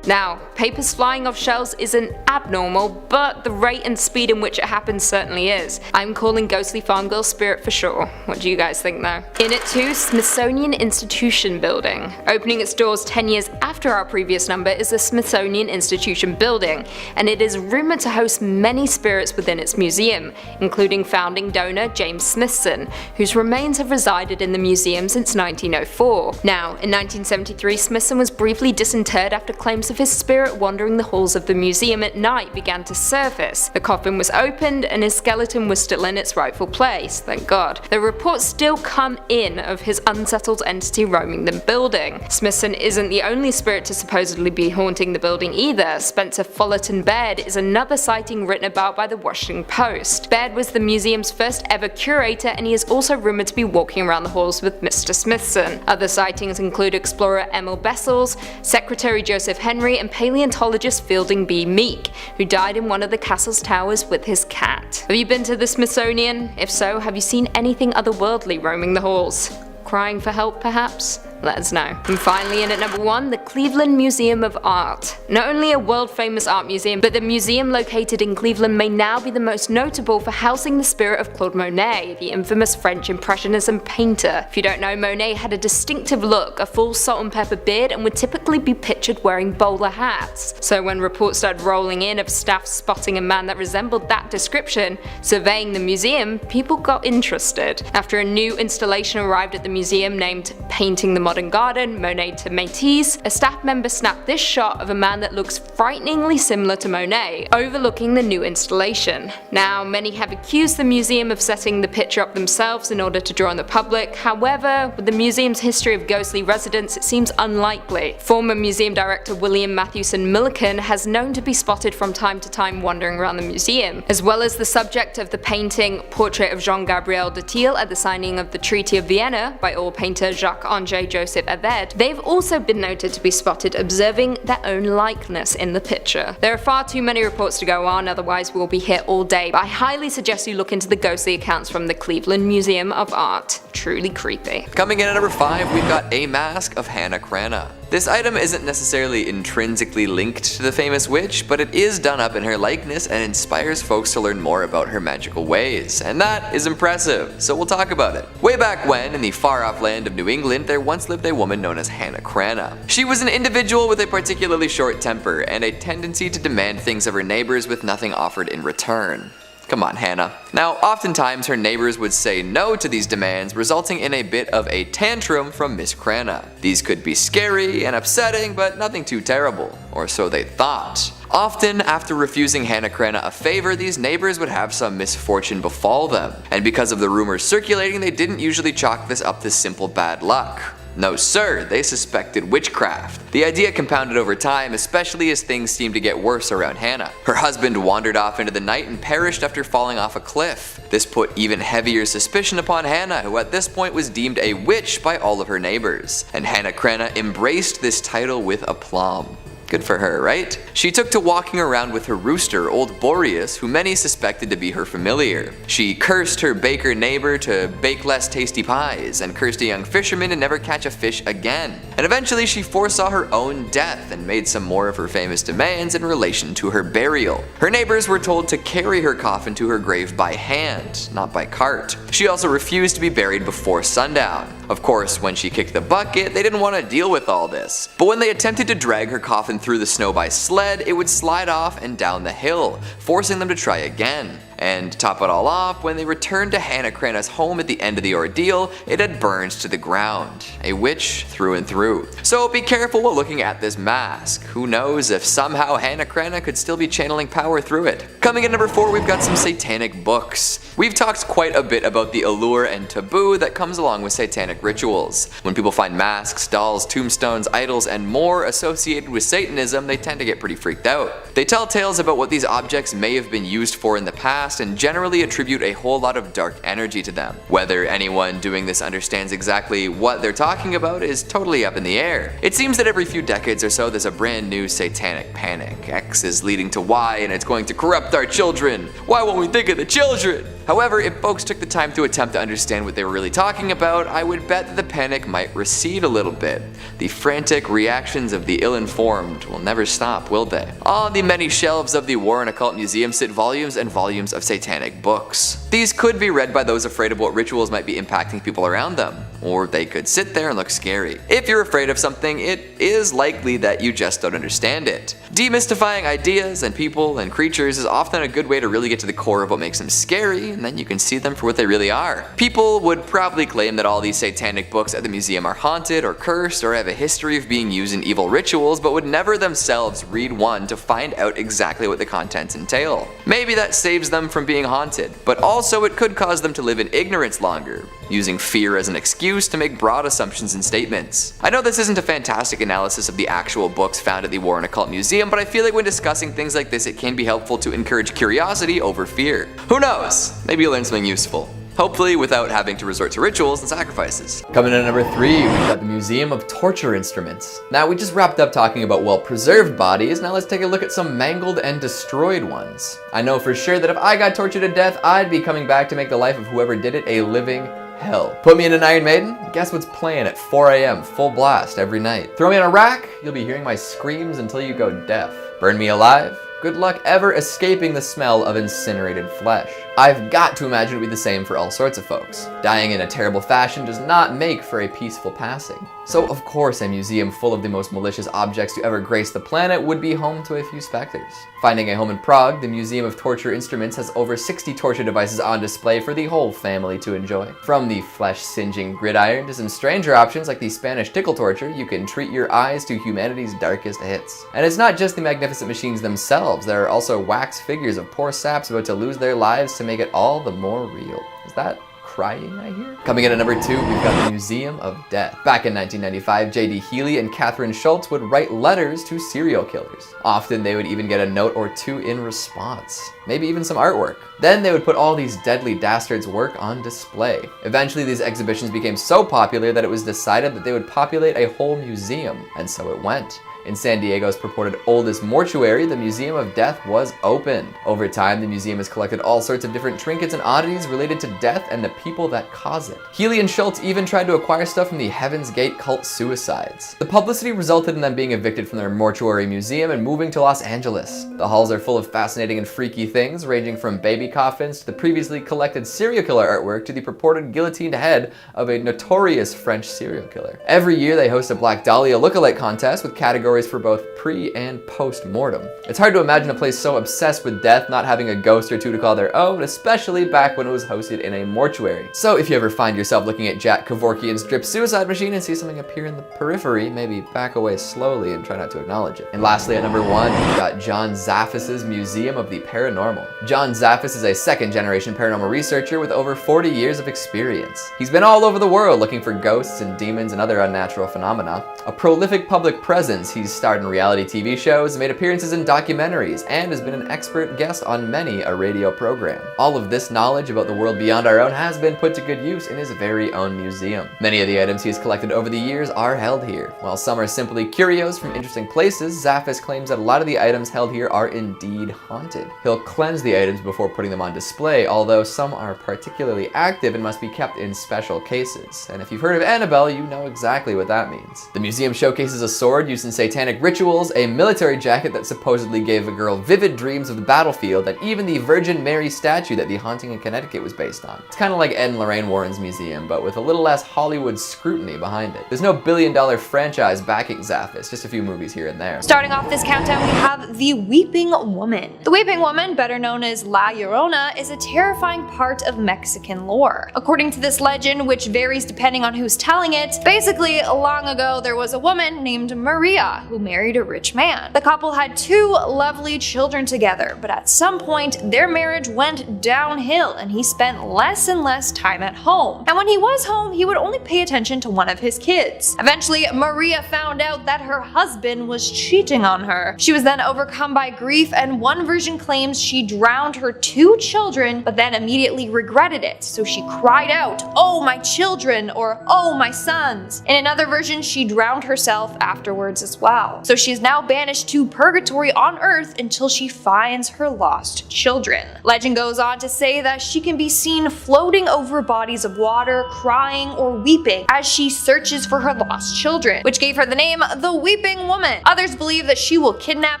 Now, papers flying off shelves isn't abnormal, but the rate and speed in which it happens certainly is. I'm calling Ghostly Farm Girl spirit for sure. What do you guys think though? In it too, Smithsonian Institution Building. Opening its doors 10 years after our previous number is the Smithsonian Institution Building, and it is rumored to host many spirits within its museum, including founding donor James Smithson, whose remains have resided in the museum since 1904. Now, in 1973, Smithson was briefly disinterred after claims of his spirit wandering the halls of the museum at night began to surface. The coffin was opened and his skeleton was still in its rightful place, thank God. The reports still come in of his unsettled entity roaming the building. Smithson isn't the only spirit to supposedly be haunting the building either. Spencer Fullerton Baird is another sighting written about by the Washington Post. Baird was the museum's first ever curator, and he is also rumored to be walking around the halls with Mr. Smithson. Other sightings include explorer Emil Bessels, Secretary Joseph Henry, and paleontologist Fielding B. Meek, who died in one of the castle's towers with his cat. Have you been to the Smithsonian? If so, have you seen anything otherworldly roaming the halls? Crying for help, perhaps? Let us know. And finally, in at number 1, the Cleveland Museum of Art. Not only a world-famous art museum, but the museum located in Cleveland may now be the most notable for housing the spirit of Claude Monet, the infamous French Impressionism painter. If you don't know, Monet had a distinctive look, a full salt and pepper beard, and would typically be pictured wearing bowler hats. So when reports started rolling in of staff spotting a man that resembled that description surveying the museum, people got interested. After a new installation arrived at the museum named Painting the Modern Garden, Monet to Métis, a staff member snapped this shot of a man that looks frighteningly similar to Monet, overlooking the new installation. Now, many have accused the museum of setting the picture up themselves in order to draw on the public. However, with the museum's history of ghostly residents, it seems unlikely. Former museum director William Mathewson Milliken has known to be spotted from time to time wandering around the museum, as well as the subject of the painting Portrait of Jean-Gabriel de Thiel at the signing of the Treaty of Vienna by oil painter Jacques-André Joseph Aved. They've also been noted to be spotted observing their own likeness in the picture. There are far too many reports to go on, otherwise we'll be here all day, but I highly suggest you look into the ghostly accounts from the Cleveland Museum of Art. Truly creepy. Coming in at number 5, we've got a mask of Hannah Cranach. This item isn't necessarily intrinsically linked to the famous witch, but it is done up in her likeness and inspires folks to learn more about her magical ways, and that is impressive, so we'll talk about it. Way back when, in the far-off land of New England, there once lived a woman known as Hannah Cranach. She was an individual with a particularly short temper and a tendency to demand things of her neighbors with nothing offered in return. Come on, Hannah. Now, oftentimes her neighbors would say no to these demands, resulting in a bit of a tantrum from Miss Cranach. These could be scary and upsetting, but nothing too terrible, or so they thought. Often, after refusing Hannah Cranach a favor, these neighbors would have some misfortune befall them, and because of the rumors circulating, they didn't usually chalk this up to simple bad luck. No sir, they suspected witchcraft. The idea compounded over time, especially as things seemed to get worse around Hannah. Her husband wandered off into the night and perished after falling off a cliff. This put even heavier suspicion upon Hannah, who at this point was deemed a witch by all of her neighbors. And Hannah Cranach embraced this title with aplomb. Good for her, right? She took to walking around with her rooster, old Boreas, who many suspected to be her familiar. She cursed her baker neighbor to bake less tasty pies, and cursed a young fisherman to never catch a fish again. And eventually she foresaw her own death and made some more of her famous demands in relation to her burial. Her neighbors were told to carry her coffin to her grave by hand, not by cart. She also refused to be buried before sundown. Of course, when she kicked the bucket, they didn't want to deal with all this. But when they attempted to drag her coffin through the snow by sled, it would slide off and down the hill, forcing them to try again. And to top it all off, when they returned to Hannah Cranna's home at the end of the ordeal, it had burned to the ground. A witch through and through. So be careful while looking at this mask. Who knows if somehow Hannah Cranna could still be channeling power through it. Coming in number 4, we've got some satanic books. We've talked quite a bit about the allure and taboo that comes along with satanic rituals. When people find masks, dolls, tombstones, idols, and more associated with Satanism, they tend to get pretty freaked out. They tell tales about what these objects may have been used for in the past and generally attribute a whole lot of dark energy to them. Whether anyone doing this understands exactly what they're talking about is totally up in the air. It seems that every few decades or so there's a brand new satanic panic. X is leading to Y and it's going to corrupt our children. Why won't we think of the children? However, if folks took the time to attempt to understand what they were really talking about, I would bet that the panic might recede a little bit. The frantic reactions of the ill-informed will never stop, will they? On the many shelves of the War and Occult Museum sit volumes and volumes of satanic books. These could be read by those afraid of what rituals might be impacting people around them, or they could sit there and look scary. If you're afraid of something, it is likely that you just don't understand it. Demystifying ideas and people and creatures is often a good way to really get to the core of what makes them scary, and then you can see them for what they really are. People would probably claim that all these satanic books at the museum are haunted or cursed or have a history of being used in evil rituals, but would never themselves read one to find out exactly what the contents entail. Maybe that saves them from being haunted, but also it could cause them to live in ignorance longer, using fear as an excuse to make broad assumptions and statements. I know this isn't a fantastic analysis of the actual books found at the War and Occult Museum, but I feel like when discussing things like this, it can be helpful to encourage curiosity over fear. Who knows? Maybe you'll learn something useful. Hopefully without having to resort to rituals and sacrifices. Coming in at number 3, we've got the Museum of Torture Instruments. Now we just wrapped up talking about well-preserved bodies, now let's take a look at some mangled and destroyed ones. I know for sure that if I got tortured to death, I'd be coming back to make the life of whoever did it a living hell. Put me in an Iron Maiden, guess what's playing at 4 AM, full blast every night. Throw me in a rack, you'll be hearing my screams until you go deaf. Burn me alive, good luck ever escaping the smell of incinerated flesh. I've got to imagine it would be the same for all sorts of folks. Dying in a terrible fashion does not make for a peaceful passing. So of course a museum full of the most malicious objects to ever grace the planet would be home to a few specters. Finding a home in Prague, the Museum of Torture Instruments has over 60 torture devices on display for the whole family to enjoy. From the flesh-singeing gridiron to some stranger options like the Spanish tickle torture, you can treat your eyes to humanity's darkest hits. And it's not just the magnificent machines themselves, there are also wax figures of poor saps about to lose their lives to make it all the more real. Is that crying I hear? Coming in at number 2, we've got the Museum of Death. Back in 1995, J.D. Healy and Catherine Schultz would write letters to serial killers. Often they would even get a note or two in response, maybe even some artwork. Then they would put all these deadly dastards' work on display. Eventually these exhibitions became so popular that it was decided that they would populate a whole museum, and so it went. In San Diego's purported oldest mortuary, the Museum of Death was opened. Over time, the museum has collected all sorts of different trinkets and oddities related to death and the people that cause it. Healy and Schultz even tried to acquire stuff from the Heaven's Gate cult suicides. The publicity resulted in them being evicted from their mortuary museum and moving to Los Angeles. The halls are full of fascinating and freaky things, ranging from baby coffins to the previously collected serial killer artwork to the purported guillotined head of a notorious French serial killer. Every year they host a Black Dahlia lookalike contest with categories for both pre and post mortem. It's hard to imagine a place so obsessed with death not having a ghost or two to call their own, especially back when it was hosted in a mortuary. So if you ever find yourself looking at Jack Kevorkian's drip suicide machine and see something appear in the periphery, maybe back away slowly and try not to acknowledge it. And lastly, at number 1, we've got John Zaffis's Museum of the Paranormal. John Zaffis is a second-generation paranormal researcher with over 40 years of experience. He's been all over the world looking for ghosts and demons and other unnatural phenomena. A prolific public presence, he's starred in reality TV shows, made appearances in documentaries, and has been an expert guest on many a radio program. All of this knowledge about the world beyond our own has been put to good use in his very own museum. Many of the items he has collected over the years are held here. While some are simply curios from interesting places, Zaffis claims that a lot of the items held here are indeed haunted. He'll cleanse the items before putting them on display, although some are particularly active and must be kept in special cases. And if you've heard of Annabelle, you know exactly what that means. The museum showcases a sword used in satanic satanic rituals, a military jacket that supposedly gave a girl vivid dreams of the battlefield, and even the Virgin Mary statue that the haunting in Connecticut was based on. It's kind of like Ed and Lorraine Warren's museum, but with a little less Hollywood scrutiny behind it. There's no billion-dollar franchise backing Zaphis, just a few movies here and there. Starting off this countdown, we have the Weeping Woman. The Weeping Woman, better known as La Llorona, is a terrifying part of Mexican lore. According to this legend, which varies depending on who's telling it, basically, long ago there was a woman named Maria who married a rich man. The couple had 2 lovely children together, but at some point their marriage went downhill and he spent less and less time at home. And when he was home, he would only pay attention to one of his kids. Eventually, Maria found out that her husband was cheating on her. She was then overcome by grief, and one version claims she drowned her 2 children, but then immediately regretted it. So she cried out, "Oh, my children," or "Oh, my sons." In another version, she drowned herself afterwards as well. So she is now banished to purgatory on Earth until she finds her lost children. Legend goes on to say that she can be seen floating over bodies of water, crying or weeping as she searches for her lost children, which gave her the name the Weeping Woman. Others believe that she will kidnap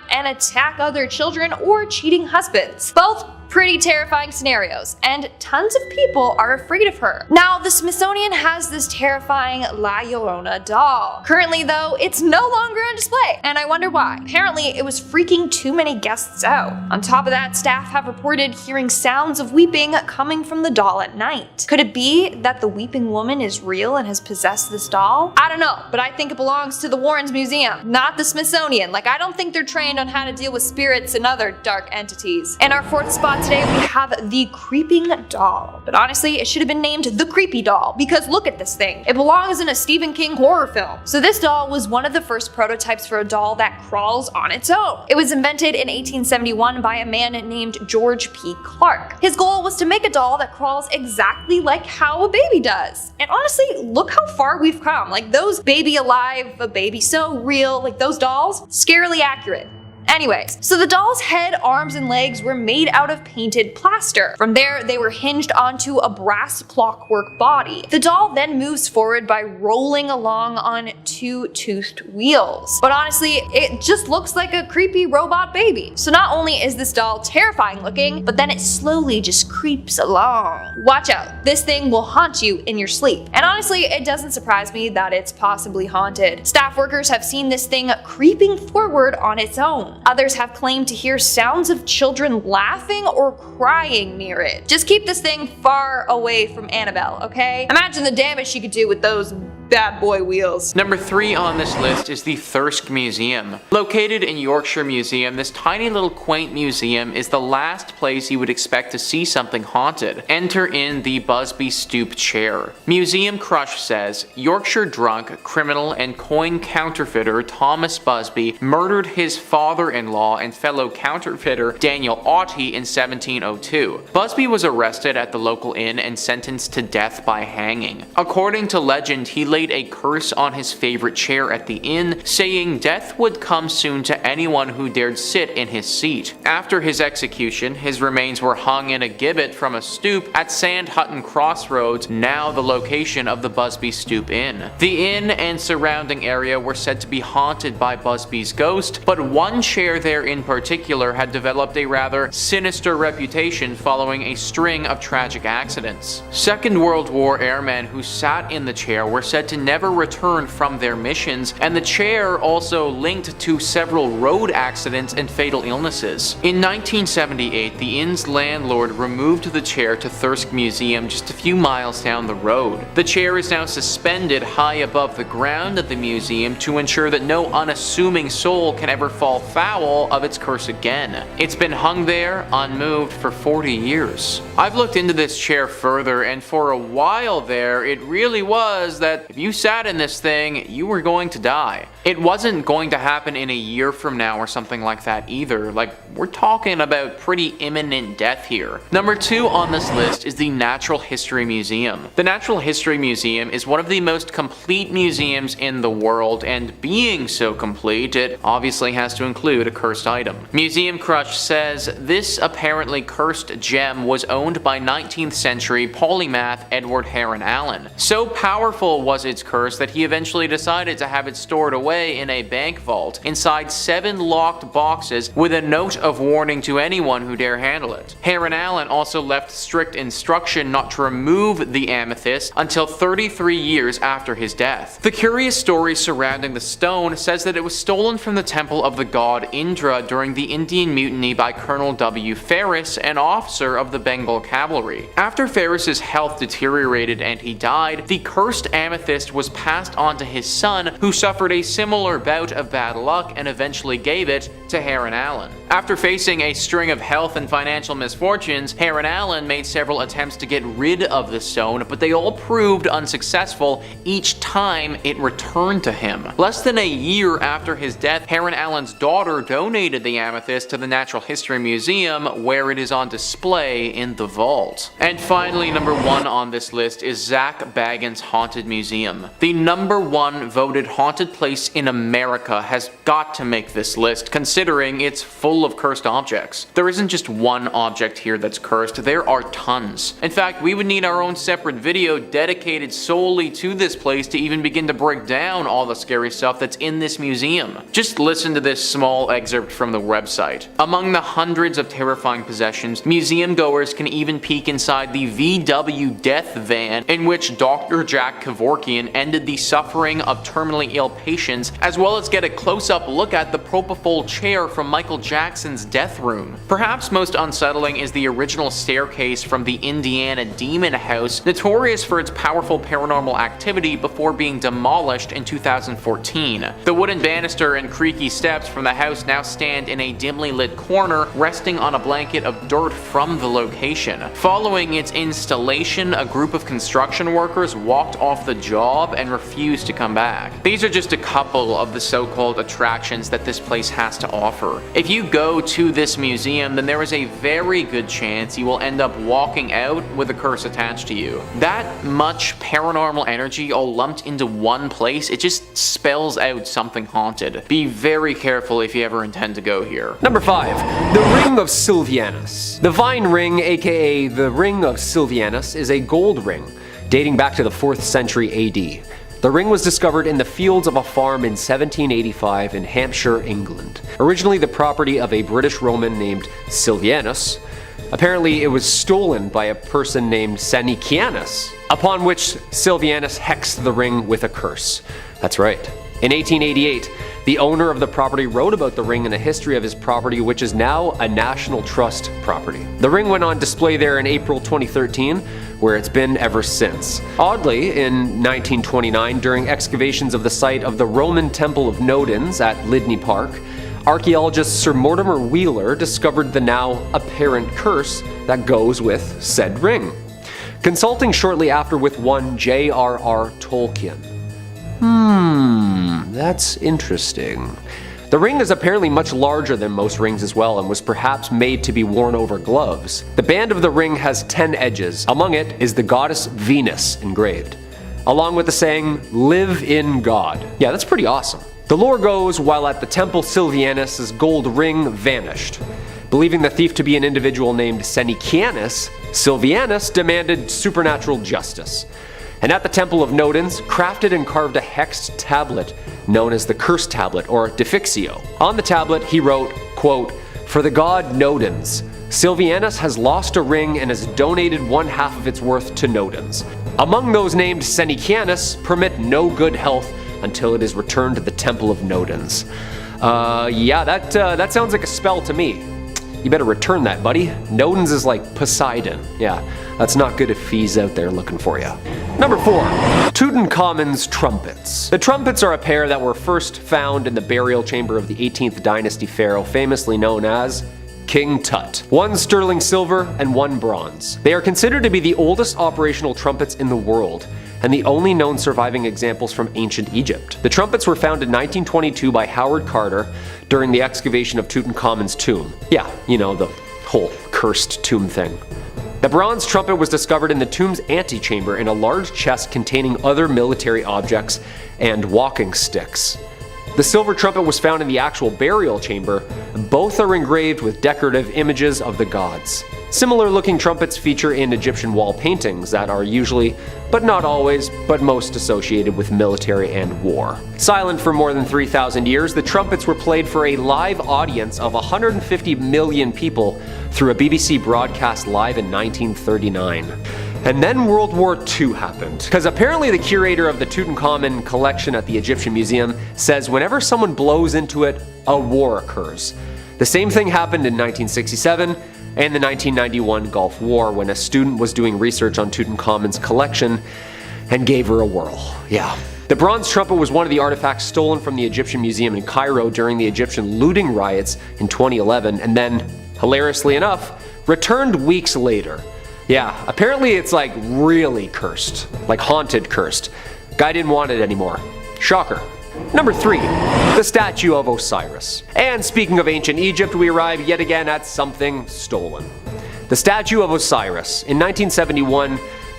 and attack other children or cheating husbands. Both pretty terrifying scenarios, and tons of people are afraid of her. Now, the Smithsonian has this terrifying La Llorona doll. Currently though, it's no longer on display, and I wonder why. Apparently, it was freaking too many guests out. On top of that, staff have reported hearing sounds of weeping coming from the doll at night. Could it be that the Weeping Woman is real and has possessed this doll? I don't know, but I think it belongs to the Warrens Museum, not the Smithsonian. Like, I don't think they're trained on how to deal with spirits and other dark entities. In our 4th spot today, we have the Creeping Doll. But honestly, it should have been named the Creepy Doll, because look at this thing. It belongs in a Stephen King horror film. So this doll was one of the first prototypes for a doll that crawls on its own. It was invented in 1871 by a man named George P. Clark. His goal was to make a doll that crawls exactly like how a baby does. And honestly, look how far we've come. Like, those Baby Alive, a Baby So Real, like those dolls, scarily accurate. Anyways, so the doll's head, arms, and legs were made out of painted plaster. From there, they were hinged onto a brass clockwork body. The doll then moves forward by rolling along on 2 toothed wheels. But honestly, it just looks like a creepy robot baby. So not only is this doll terrifying looking, but then it slowly just creeps along. Watch out, this thing will haunt you in your sleep. And honestly, it doesn't surprise me that it's possibly haunted. Staff workers have seen this thing creeping forward on its own. Others have claimed to hear sounds of children laughing or crying near it. Just keep this thing far away from Annabelle, okay? Imagine the damage she could do with those bad boy wheels. Number 3 on this list is the Thirsk Museum. Located in Yorkshire Museum, this tiny little quaint museum is the last place you would expect to see something haunted. Enter in the Busby Stoop chair. Museum Crush says, Yorkshire drunk, criminal, and coin counterfeiter Thomas Busby murdered his father-in-law and fellow counterfeiter Daniel Aughty in 1702. Busby was arrested at the local inn and sentenced to death by hanging. According to legend, he laid a curse on his favorite chair at the inn, saying death would come soon to anyone who dared sit in his seat. After his execution, his remains were hung in a gibbet from a stoop at Sand Hutton Crossroads, now the location of the Busby Stoop Inn. The inn and surrounding area were said to be haunted by Busby's ghost, but one chair there in particular had developed a rather sinister reputation following a string of tragic accidents. Second World War airmen who sat in the chair were said to never return from their missions, and the chair also linked to several road accidents and fatal illnesses. In 1978, the inn's landlord removed the chair to Thirsk Museum just a few miles down the road. The chair is now suspended high above the ground of the museum to ensure that no unassuming soul can ever fall foul of its curse again. It's been hung there, unmoved, for 40 years. I've looked into this chair further, and for a while there, it really was that if you sat in this thing, you were going to die. It wasn't going to happen in a year from now or something like that either. Like, we're talking about pretty imminent death here. Number 2 on this list is the Natural History Museum. The Natural History Museum is one of the most complete museums in the world, and being so complete, it obviously has to include a cursed item. Museum Crush says this apparently cursed gem was owned by 19th century polymath Edward Heron Allen. So powerful was its curse that he eventually decided to have it stored away away in a bank vault inside 7 locked boxes with a note of warning to anyone who dare handle it. Heron Allen also left strict instruction not to remove the amethyst until 33 years after his death. The curious story surrounding the stone says that it was stolen from the temple of the god Indra during the Indian Mutiny by Colonel W. Ferris, an officer of the Bengal Cavalry. After Ferris's health deteriorated and he died, the cursed amethyst was passed on to his son, who suffered a similar bout of bad luck and eventually gave it to Heron Allen. After facing a string of health and financial misfortunes, Heron Allen made several attempts to get rid of the stone, but they all proved unsuccessful each time it returned to him. Less than a year after his death, Heron Allen's daughter donated the amethyst to the Natural History Museum, where it is on display in the vault. And finally, number 1 on this list is Zach Bagans' Haunted Museum. The number 1 voted haunted place in America has got to make this list, considering it's full of cursed objects. There isn't just one object here that's cursed, there are tons. In fact, we would need our own separate video dedicated solely to this place to even begin to break down all the scary stuff that's in this museum. Just listen to this small excerpt from the website. Among the hundreds of terrifying possessions, museum goers can even peek inside the VW death van in which Dr. Jack Kevorkian ended the suffering of terminally ill patients, as well as get a close-up look at the propofol chair from Michael Jackson's death room. Perhaps most unsettling is the original staircase from the Indiana Demon House, notorious for its powerful paranormal activity before being demolished in 2014. The wooden banister and creaky steps from the house now stand in a dimly lit corner, resting on a blanket of dirt from the location. Following its installation, a group of construction workers walked off the job and refused to come back. These are just a couple of the so-called attractions that this place has to offer. If you go to this museum, then there is a very good chance you will end up walking out with a curse attached to you. That much paranormal energy all lumped into one place, it just spells out something haunted. Be very careful if you ever intend to go here. Number 5. The Ring of Silvianus. The Vine Ring, aka the Ring of Silvianus, is a gold ring dating back to the 4th century AD. The ring was discovered in the fields of a farm in 1785 in Hampshire, England. Originally the property of a British Roman named Silvianus, apparently it was stolen by a person named Senicianus, upon which Silvianus hexed the ring with a curse. That's right. In 1888, the owner of the property wrote about the ring in a history of his property, which is now a National Trust property. The ring went on display there in April 2013, where it's been ever since. Oddly, in 1929, during excavations of the site of the Roman Temple of Nodens at Lydney Park, archaeologist Sir Mortimer Wheeler discovered the now apparent curse that goes with said ring. Consulting shortly after with one J.R.R. Tolkien. That's interesting. The ring is apparently much larger than most rings as well, and was perhaps made to be worn over gloves. The band of the ring has 10 edges. Among it is the goddess Venus engraved, along with the saying, "Live in God." Yeah, that's pretty awesome. The lore goes, while at the temple, Silvianus' gold ring vanished. Believing the thief to be an individual named Senicianus, Silvianus demanded supernatural justice. And at the Temple of Nodens, crafted and carved a hexed tablet known as the Curse Tablet, or Defixio. On the tablet, he wrote, quote, "For the god Nodens, Silvianus has lost a ring and has donated 1/2 of its worth to Nodens. Among those named Senicianus, permit no good health until it is returned to the Temple of Nodens." Yeah, that sounds like a spell to me. You better return that, buddy. Nodens is like Poseidon. Yeah, that's not good if he's out there looking for you. Number 4. Tutankhamun's trumpets. The trumpets are a pair that were first found in the burial chamber of the 18th dynasty pharaoh, famously known as King Tut. One sterling silver and one bronze. They are considered to be the oldest operational trumpets in the world, and the only known surviving examples from ancient Egypt. The trumpets were found in 1922 by Howard Carter during the excavation of Tutankhamun's tomb. Yeah, you know, the whole cursed tomb thing. The bronze trumpet was discovered in the tomb's antechamber in a large chest containing other military objects and walking sticks. The silver trumpet was found in the actual burial chamber. Both are engraved with decorative images of the gods. Similar looking trumpets feature in Egyptian wall paintings that are usually, but not always, but most associated with military and war. Silent for more than 3,000 years, the trumpets were played for a live audience of 150 million people through a BBC broadcast live in 1939. And then World War II happened. Because apparently the curator of the Tutankhamun collection at the Egyptian Museum says whenever someone blows into it, a war occurs. The same thing happened in 1967 and the 1991 Gulf War when a student was doing research on Tutankhamun's collection and gave her a whirl. Yeah. The bronze trumpet was one of the artifacts stolen from the Egyptian Museum in Cairo during the Egyptian looting riots in 2011 and then, hilariously enough, returned weeks later. Yeah, apparently it's like really cursed. Like haunted cursed. Guy didn't want it anymore. Shocker. Number 3, the statue of Osiris. And speaking of ancient Egypt, we arrive yet again at something stolen. The statue of Osiris. In 1971,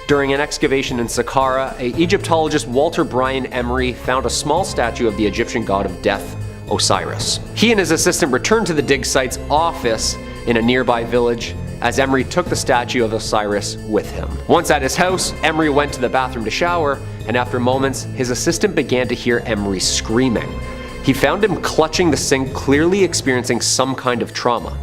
during an excavation in Saqqara, Egyptologist Walter Bryan Emery found a small statue of the Egyptian god of death, Osiris. He and his assistant returned to the dig site's office in a nearby village as Emery took the statue of Osiris with him. Once at his house, Emery went to the bathroom to shower, and after moments, his assistant began to hear Emery screaming. He found him clutching the sink, clearly experiencing some kind of trauma.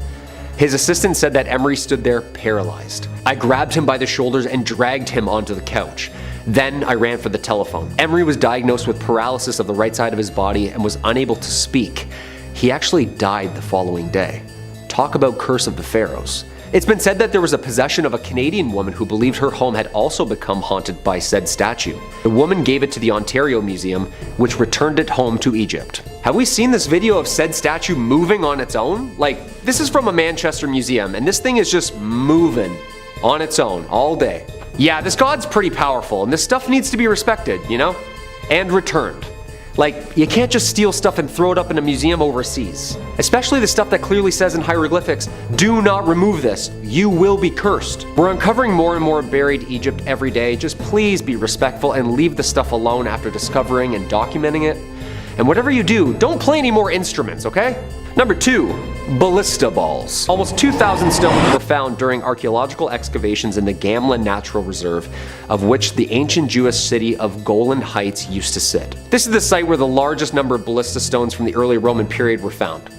His assistant said that Emery stood there paralyzed. I grabbed him by the shoulders and dragged him onto the couch. Then I ran for the telephone. Emery was diagnosed with paralysis of the right side of his body and was unable to speak. He actually died the following day. Talk about curse of the pharaohs. It's been said that there was a possession of a Canadian woman who believed her home had also become haunted by said statue. The woman gave it to the Ontario Museum, which returned it home to Egypt. Have we seen this video of said statue moving on its own? Like, this is from a Manchester museum, and this thing is just moving on its own all day. Yeah, this god's pretty powerful, and this stuff needs to be respected, you know? And returned. Like, you can't just steal stuff and throw it up in a museum overseas. Especially the stuff that clearly says in hieroglyphics, do not remove this, you will be cursed. We're uncovering more and more buried Egypt every day. Just please be respectful and leave the stuff alone after discovering and documenting it. And whatever you do, don't play any more instruments, okay? Number 2, ballista balls. Almost 2,000 stones were found during archaeological excavations in the Gamla Natural Reserve, of which the ancient Jewish city of Golan Heights used to sit. This is the site where the largest number of ballista stones from the early Roman period were found.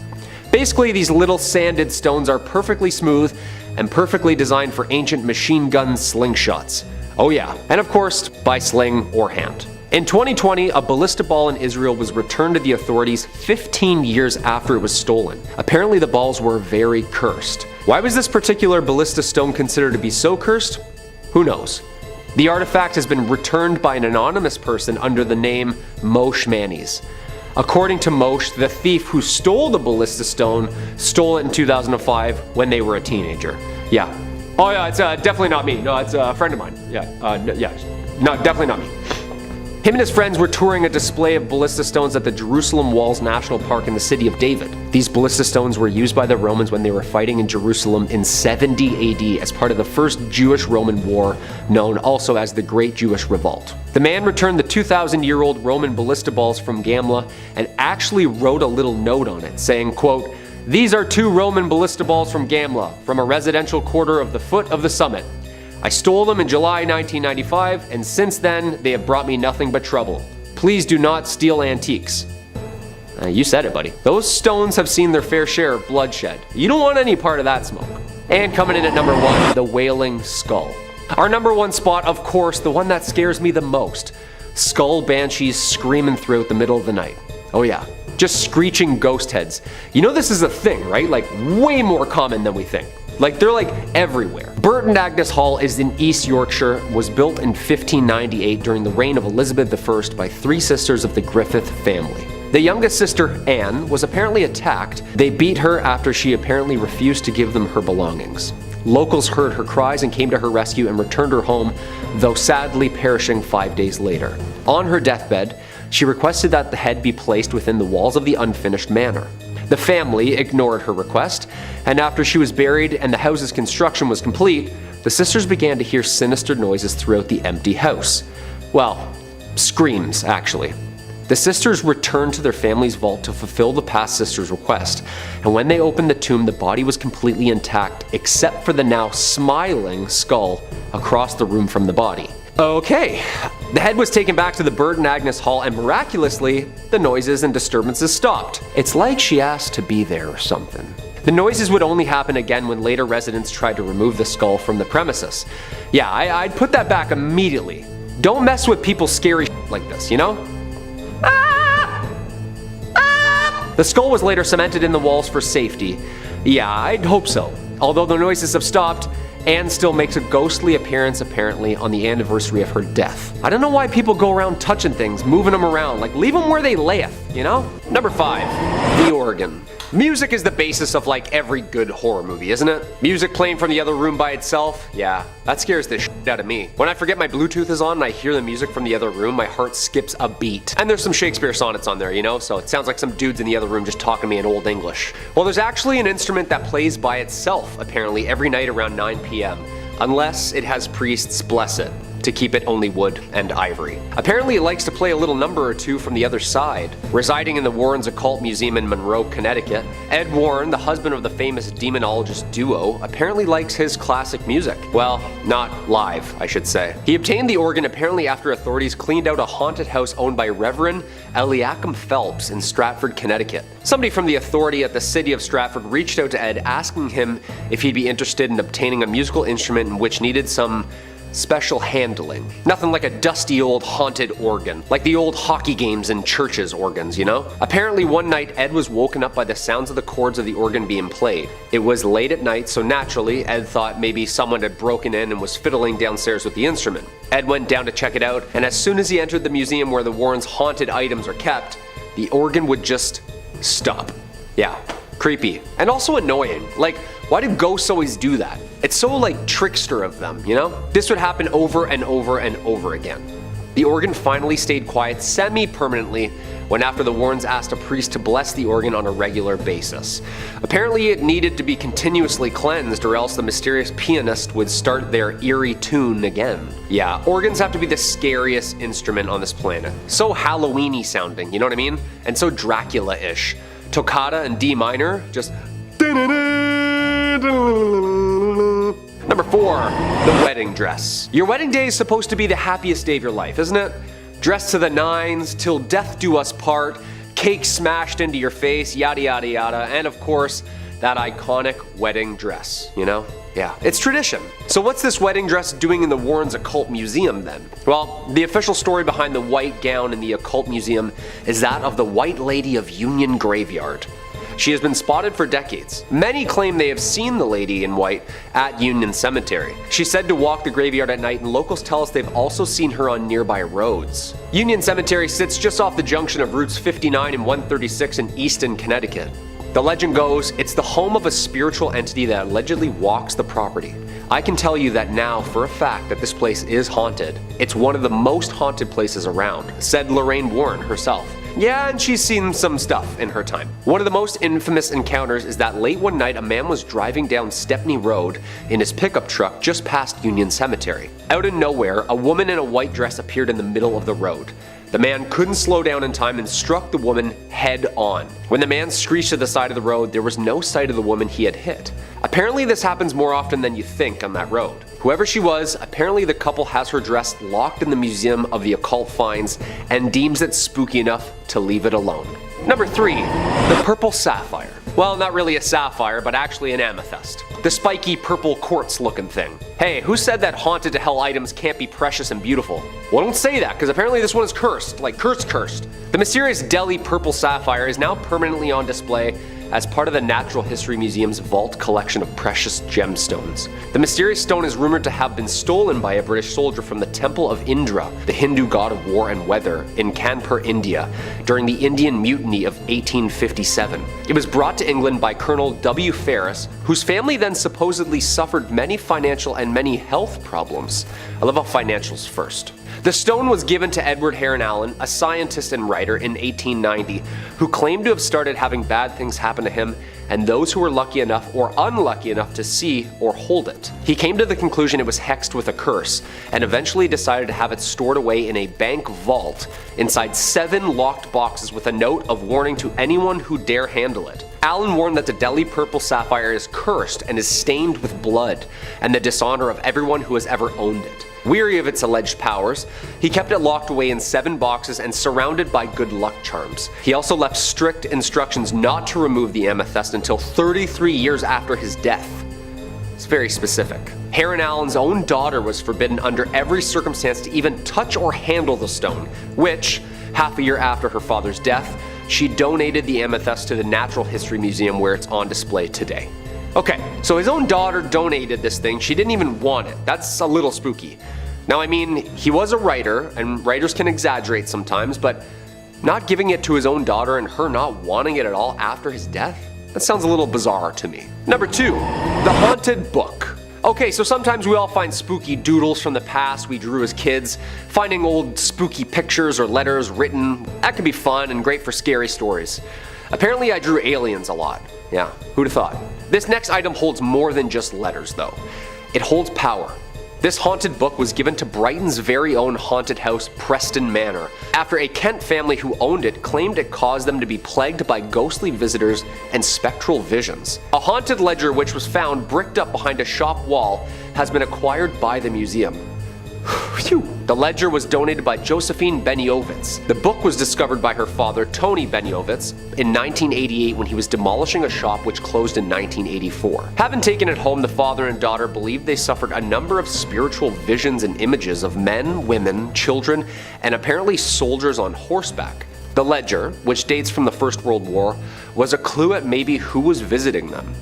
Basically, these little sanded stones are perfectly smooth and perfectly designed for ancient machine gun slingshots. Oh yeah, and of course, by sling or hand. In 2020, a ballista ball in Israel was returned to the authorities 15 years after it was stolen. Apparently the balls were very cursed. Why was this particular ballista stone considered to be so cursed? Who knows? The artifact has been returned by an anonymous person under the name Moshe Manis. According to Moshe, the thief who stole the ballista stone stole it in 2005 when they were a teenager. Yeah. Oh yeah, it's definitely not me. No, it's a friend of mine. Yeah, no, definitely not me. Him and his friends were touring a display of ballista stones at the Jerusalem Walls National Park in the city of David. These ballista stones were used by the Romans when they were fighting in Jerusalem in 70 AD as part of the First Jewish-Roman War, known also as the Great Jewish Revolt. The man returned the 2,000-year-old Roman ballista balls from Gamla and actually wrote a little note on it saying, quote, "These are 2 Roman ballista balls from Gamla, from a residential quarter of the foot of the summit. I stole them in July 1995, and since then, they have brought me nothing but trouble. Please do not steal antiques." You said it, buddy. Those stones have seen their fair share of bloodshed. You don't want any part of that smoke. And coming in at number 1, the Wailing Skull. Our number 1 spot, of course, the one that scares me the most. Skull banshees screaming throughout the middle of the night. Oh yeah, just screeching ghost heads. You know this is a thing, right? Like way more common than we think. Like, they're like everywhere. Burton Agnes Hall is in East Yorkshire, was built in 1598 during the reign of Elizabeth I by 3 sisters of the Griffith family. The youngest sister, Anne, was apparently attacked. They beat her after she apparently refused to give them her belongings. Locals heard her cries and came to her rescue and returned her home, though sadly perishing 5 days later. On her deathbed, she requested that the head be placed within the walls of the unfinished manor. The family ignored her request, and after she was buried and the house's construction was complete, the sisters began to hear sinister noises throughout the empty house. Well, screams, actually. The sisters returned to their family's vault to fulfill the past sister's request, and when they opened the tomb, the body was completely intact except for the now smiling skull across the room from the body. Okay, the head was taken back to the Bert and Agnes Hall, and miraculously, the noises and disturbances stopped. It's like she asked to be there or something. The noises would only happen again when later residents tried to remove the skull from the premises. Yeah, I'd put that back immediately. Don't mess with people's scary like this, you know? The skull was later cemented in the walls for safety. Yeah, I'd hope so. Although the noises have stopped, Anne still makes a ghostly appearance apparently on the anniversary of her death. I don't know why people go around touching things, moving them around, like leave them where they layeth, you know? Number 5, the organ. Music is the basis of like every good horror movie, isn't it? Music playing from the other room by itself? Yeah, that scares the shit out of me. When I forget my Bluetooth is on and I hear the music from the other room, my heart skips a beat. And there's some Shakespeare sonnets on there, you know? So it sounds like some dudes in the other room just talking to me in Old English. Well, there's actually an instrument that plays by itself, apparently, every night around 9 p.m. Unless it has priests bless it to keep it only wood and ivory. Apparently it likes to play a little number or two from the other side. Residing in the Warrens Occult Museum in Monroe, Connecticut, Ed Warren, the husband of the famous demonologist duo, apparently likes his classic music. Well, not live, I should say. He obtained the organ apparently after authorities cleaned out a haunted house owned by Reverend Eliakim Phelps in Stratford, Connecticut. Somebody from the authority at the city of Stratford reached out to Ed asking him if he'd be interested in obtaining a musical instrument which needed some special handling. Nothing like a dusty old haunted organ, like the old hockey games and churches organs, you know? Apparently one night Ed was woken up by the sounds of the chords of the organ being played. It was late at night, so naturally Ed thought maybe someone had broken in and was fiddling downstairs with the instrument. Ed went down to check it out, and as soon as he entered the museum where the Warrens' haunted items are kept, the organ would just stop. Yeah, creepy. And also annoying. Like, why do ghosts always do that? It's so like trickster of them, you know? This would happen over and over and over again. The organ finally stayed quiet semi-permanently when after the Warrens asked a priest to bless the organ on a regular basis. Apparently it needed to be continuously cleansed or else the mysterious pianist would start their eerie tune again. Yeah, organs have to be the scariest instrument on this planet. So Halloween-y sounding, you know what I mean? And so Dracula-ish. Toccata in D minor, just Number 4, the wedding dress. Your wedding day is supposed to be the happiest day of your life, isn't it? Dressed to the nines, till death do us part, cake smashed into your face, yada yada yada, and of course, that iconic wedding dress, you know? Yeah, it's tradition. So what's this wedding dress doing in the Warrens Occult Museum then? Well, the official story behind the white gown in the Occult Museum is that of the White Lady of Union Graveyard. She has been spotted for decades. Many claim they have seen the lady in white at Union Cemetery. She's said to walk the graveyard at night, and locals tell us they've also seen her on nearby roads. Union Cemetery sits just off the junction of routes 59 and 136 in Easton, Connecticut. The legend goes, it's the home of a spiritual entity that allegedly walks the property. I can tell you that now for a fact that this place is haunted. It's one of the most haunted places around, said Lorraine Warren herself. Yeah, and she's seen some stuff in her time. One of the most infamous encounters is that late one night a man was driving down Stepney Road in his pickup truck just past Union Cemetery. Out of nowhere, a woman in a white dress appeared in the middle of the road. The man couldn't slow down in time and struck the woman head on. When the man screeched to the side of the road, there was no sight of the woman he had hit. Apparently this happens more often than you think on that road. Whoever she was, apparently the couple has her dress locked in the Museum of the Occult Finds and deems it spooky enough to leave it alone. Number 3, the purple sapphire. Well, not really a sapphire, but actually an amethyst. The spiky purple quartz looking thing. Hey, who said that haunted to hell items can't be precious and beautiful? Well, don't say that, because apparently this one is cursed, like cursed. The mysterious Delhi purple sapphire is now permanently on display as part of the Natural History Museum's vault collection of precious gemstones. The mysterious stone is rumored to have been stolen by a British soldier from the Temple of Indra, the Hindu god of war and weather, in Kanpur, India, during the Indian Mutiny of 1857. It was brought to England by Colonel W. Ferris, whose family then supposedly suffered many financial and many health problems. I love how financials first. The stone was given to Edward Heron Allen, a scientist and writer, in 1890, who claimed to have started having bad things happen to him and those who were lucky enough or unlucky enough to see or hold it. He came to the conclusion it was hexed with a curse, and eventually decided to have it stored away in a bank vault inside 7 locked boxes with a note of warning to anyone who dare handle it. Allen warned that the Delhi purple sapphire is cursed and is stained with blood and the dishonor of everyone who has ever owned it. Weary of its alleged powers, he kept it locked away in 7 boxes and surrounded by good luck charms. He also left strict instructions not to remove the amethyst until 33 years after his death. It's very specific. Heron Allen's own daughter was forbidden under every circumstance to even touch or handle the stone, which, half a year after her father's death, she donated the amethyst to the Natural History Museum where it's on display today. Okay, so his own daughter donated this thing. She didn't even want it. That's a little spooky. Now, I mean, he was a writer, and writers can exaggerate sometimes, but not giving it to his own daughter and her not wanting it at all after his death? That sounds a little bizarre to me. Number 2, the haunted book. Okay, so sometimes we all find spooky doodles from the past we drew as kids. Finding old spooky pictures or letters written, that can be fun and great for scary stories. Apparently I drew aliens a lot. Yeah, who'd have thought? This next item holds more than just letters though. It holds power. This haunted book was given to Brighton's very own haunted house, Preston Manor, after a Kent family who owned it claimed it caused them to be plagued by ghostly visitors and spectral visions. A haunted ledger which was found bricked up behind a shop wall has been acquired by the museum. Phew. The ledger was donated by Josephine Beniovitz. The book was discovered by her father, Tony Beniovitz, in 1988 when he was demolishing a shop which closed in 1984. Having taken it home, the father and daughter believed they suffered a number of spiritual visions and images of men, women, children, and apparently soldiers on horseback. The ledger, which dates from the First World War, was a clue at maybe who was visiting them.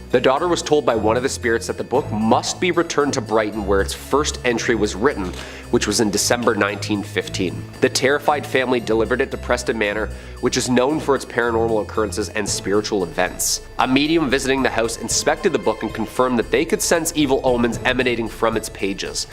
The daughter was told by one of the spirits that the book must be returned to Brighton where its first entry was written, which was in December 1915. The terrified family delivered it to Preston Manor, which is known for its paranormal occurrences and spiritual events. A medium visiting the house inspected the book and confirmed that they could sense evil omens emanating from its pages.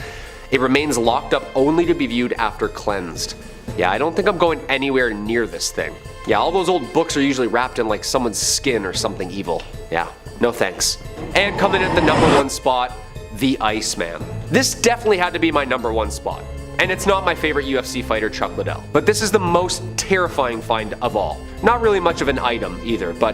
It remains locked up only to be viewed after cleansed. Yeah, I don't think I'm going anywhere near this thing. Yeah, all those old books are usually wrapped in like someone's skin or something evil. Yeah. No thanks. And coming in at the number 1 spot, the Iceman. This definitely had to be my number 1 spot. And it's not my favorite UFC fighter, Chuck Liddell. But this is the most terrifying find of all. Not really much of an item either, but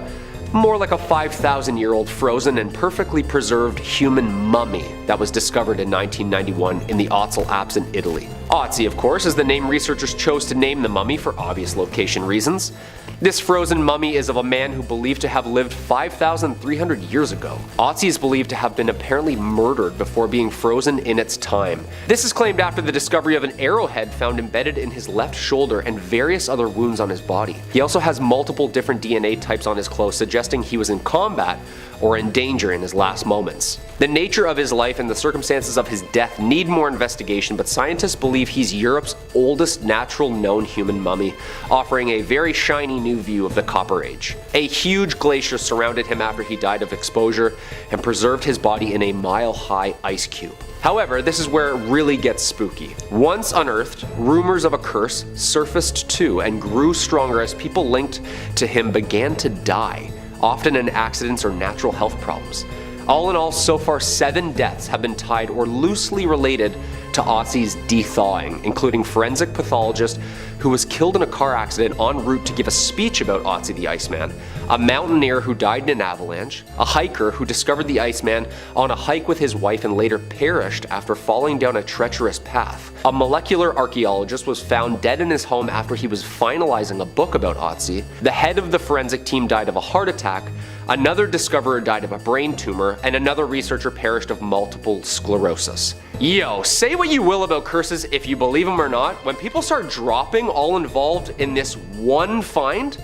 more like a 5,000-year-old frozen and perfectly preserved human mummy that was discovered in 1991 in the Ötztal Alps in Italy. Ötzi, of course, is the name researchers chose to name the mummy for obvious location reasons. This frozen mummy is of a man who believed to have lived 5,300 years ago. Ötzi is believed to have been apparently murdered before being frozen in its time. This is claimed after the discovery of an arrowhead found embedded in his left shoulder and various other wounds on his body. He also has multiple different DNA types on his clothes, suggesting he was in combat or in danger in his last moments. The nature of his life and the circumstances of his death need more investigation, but scientists believe he's Europe's oldest natural known human mummy, offering a very shiny new view of the Copper Age. A huge glacier surrounded him after he died of exposure and preserved his body in a mile-high ice cube. However, this is where it really gets spooky. Once unearthed, rumors of a curse surfaced too and grew stronger as people linked to him began to die, often in accidents or natural health problems. All in all, so far 7 deaths have been tied or loosely related to Ötzi's de-thawing, including forensic pathologist who was killed in a car accident en route to give a speech about Ötzi the Iceman, a mountaineer who died in an avalanche, a hiker who discovered the Iceman on a hike with his wife and later perished after falling down a treacherous path. A molecular archaeologist was found dead in his home after he was finalizing a book about Ötzi. The head of the forensic team died of a heart attack, another discoverer died of a brain tumor, and another researcher perished of multiple sclerosis. Yo, say what you will about curses if you believe them or not, when people start dropping all involved in this one find,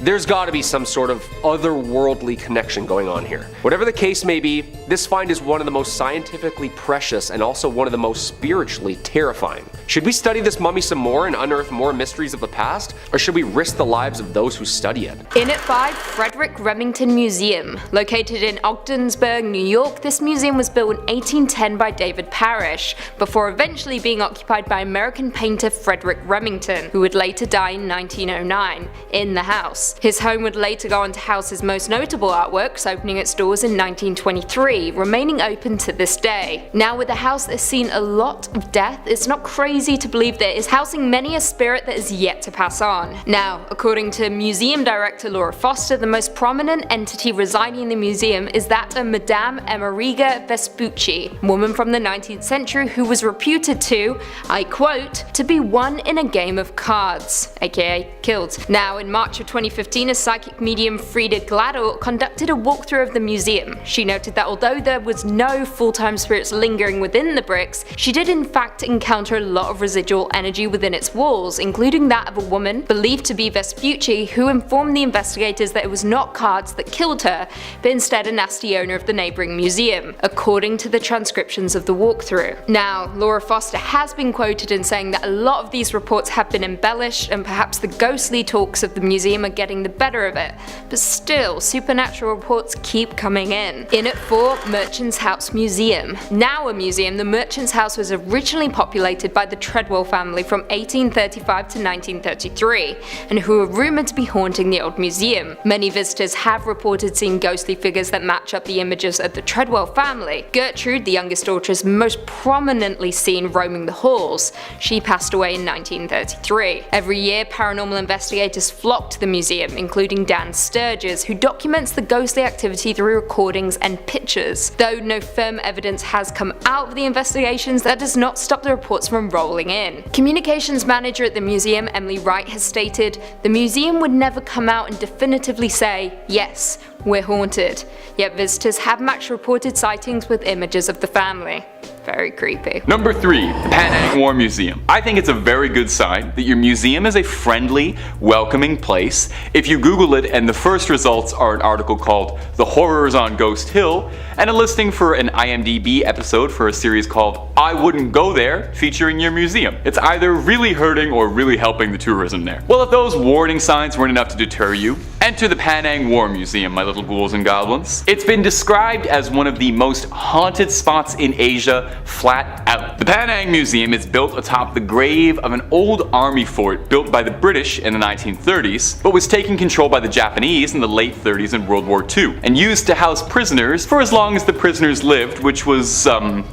There's gotta be some sort of otherworldly connection going on here. Whatever the case may be, this find is one of the most scientifically precious and also one of the most spiritually terrifying. Should we study this mummy some more and unearth more mysteries of the past, or should we risk the lives of those who study it? In at 5, Frederick Remington Museum. Located in Ogdensburg, New York, this museum was built in 1810 by David Parrish, before eventually being occupied by American painter Frederick Remington, who would later die in 1909, in the house. His home would later go on to house his most notable artworks, opening its doors in 1923, remaining open to this day. Now, with a house that has seen a lot of death, it's not crazy to believe that it is housing many a spirit that is yet to pass on. Now, according to museum director Laura Foster, the most prominent entity residing in the museum is that of Madame Amerigo Vespucci, a woman from the 19th century who was reputed to, I quote, to be won in a game of cards, aka killed. Now, in March of 2015, a psychic medium Frida Gladel conducted a walkthrough of the museum. She noted that although there was no full-time spirits lingering within the bricks, she did in fact encounter a lot of residual energy within its walls, including that of a woman believed to be Vespucci, who informed the investigators that it was not cards that killed her, but instead a nasty owner of the neighbouring museum, according to the transcriptions of the walkthrough. Now, Laura Foster has been quoted in saying that a lot of these reports have been embellished and perhaps the ghostly talks of the museum are getting the better of it, but still, supernatural reports keep coming in. In at 4, Merchant's House Museum. Now a museum, the Merchant's House was originally populated by the Treadwell family from 1835 to 1933, and who are rumoured to be haunting the old museum. Many visitors have reported seeing ghostly figures that match up the images of the Treadwell family. Gertrude, the youngest daughter, is most prominently seen roaming the halls. She passed away in 1933. Every year, paranormal investigators flock to the museum, including Dan Sturges, who documents the ghostly activity through recordings and pictures. Though no firm evidence has come out of the investigations, that does not stop the reports from rolling in. Communications manager at the museum, Emily Wright, has stated, "The museum would never come out and definitively say, yes, we're haunted. Yet visitors have matched reported sightings with images of the family." Very creepy. Number 3, the Penang War Museum. I think it's a very good sign that your museum is a friendly, welcoming place. If you Google it and the first results are an article called The Horrors on Ghost Hill and a listing for an IMDb episode for a series called I Wouldn't Go There featuring your museum, it's either really hurting or really helping the tourism there. Well, if those warning signs weren't enough to deter you, enter the Penang War Museum, my little ghouls and goblins. It's been described as one of the most haunted spots in Asia, flat out. The Penang Museum is built atop the grave of an old army fort built by the British in the 1930s, but was taken control by the Japanese in the late 30s in World War II, and used to house prisoners for as long as the prisoners lived, which was,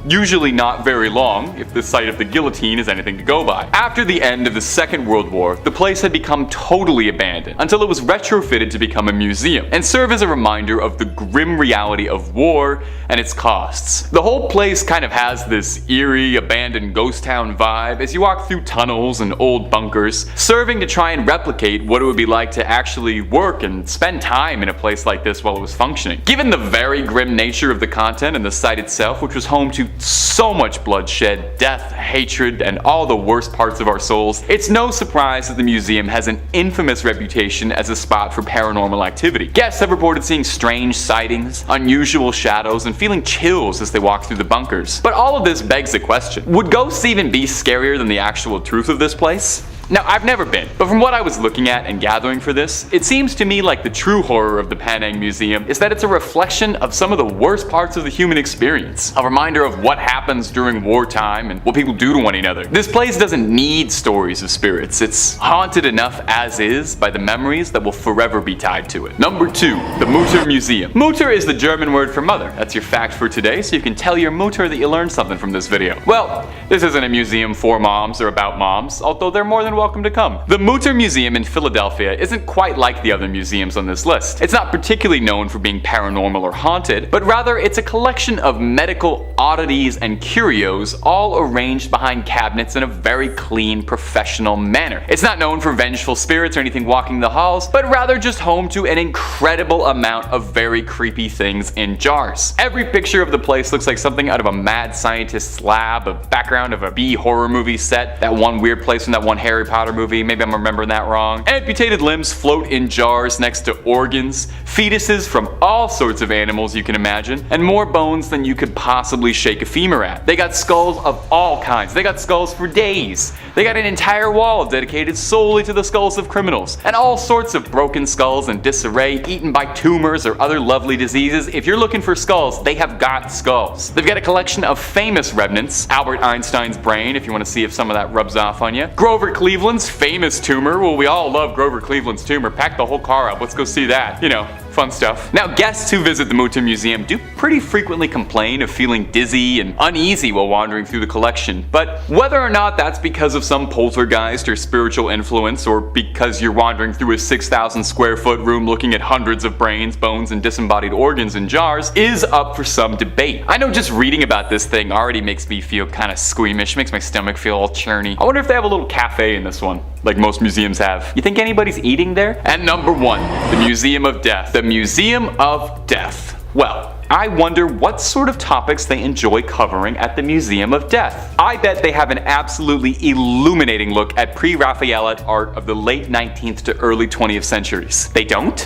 usually not very long, if the site of the guillotine is anything to go by. After the end of the Second World War, the place had become totally abandoned, until it was retrofitted to become a museum, and serve as a reminder of the grim reality of war and its costs. The whole place kind of has this eerie, abandoned ghost town vibe as you walk through tunnels and old bunkers, serving to try and replicate what it would be like to actually work and spend time in a place like this while it was functioning. Given the very grim nature of the content and the site itself, which was home to so much bloodshed, death, hatred, and all the worst parts of our souls, it's no surprise that the museum has an infamous reputation as a spot for paranormal activity. Guests have reported seeing strange sightings, unusual shadows, and feeling chills as they walk through the bunkers. But all of this begs the question, would ghosts even be scarier than the actual truth of this place? Now, I've never been, but from what I was looking at and gathering for this, it seems to me like the true horror of the Penang Museum is that it's a reflection of some of the worst parts of the human experience. A reminder of what happens during wartime and what people do to one another. This place doesn't need stories of spirits. It's haunted enough as is by the memories that will forever be tied to it. Number 2, the Mutter Museum. Mutter is the German word for mother. That's your fact for today, so you can tell your Mutter that you learned something from this video. Well, this isn't a museum for moms or about moms, although they're more than welcome to come. The Mutter Museum in Philadelphia isn't quite like the other museums on this list. It's not particularly known for being paranormal or haunted, but rather it's a collection of medical oddities and curios all arranged behind cabinets in a very clean, professional manner. It's not known for vengeful spirits or anything walking the halls, but rather just home to an incredible amount of very creepy things in jars. Every picture of the place looks like something out of a mad scientist's lab, a background of a B horror movie set, that one weird place from that one Harry Potter movie. Maybe I'm remembering that wrong. Amputated limbs float in jars next to organs, fetuses from all sorts of animals you can imagine, and more bones than you could possibly shake a femur at. They got skulls of all kinds. They got skulls for days. They got an entire wall dedicated solely to the skulls of criminals, and all sorts of broken skulls in disarray, eaten by tumors or other lovely diseases. If you're looking for skulls, they have got skulls. They've got a collection of famous remnants. Albert Einstein's brain, if you want to see if some of that rubs off on you. Grover Cleveland's famous tumor. Well, we all love Grover Cleveland's tumor. Pack the whole car up. Let's go see that. You know, fun stuff. Now, guests who visit the Muta Museum do pretty frequently complain of feeling dizzy and uneasy while wandering through the collection, but whether or not that's because of some poltergeist or spiritual influence, or because you're wandering through a 6,000 square foot room looking at hundreds of brains, bones, and disembodied organs in jars, is up for some debate. I know just reading about this thing already makes me feel kind of squeamish, makes my stomach feel all churny. I wonder if they have a little cafe in this one, like most museums have. You think anybody's eating there? And number 1, the Museum of Death. The Museum of Death. Well, I wonder what sort of topics they enjoy covering at the Museum of Death. I bet they have an absolutely illuminating look at pre-Raphaelite art of the late 19th to early 20th centuries. They don't?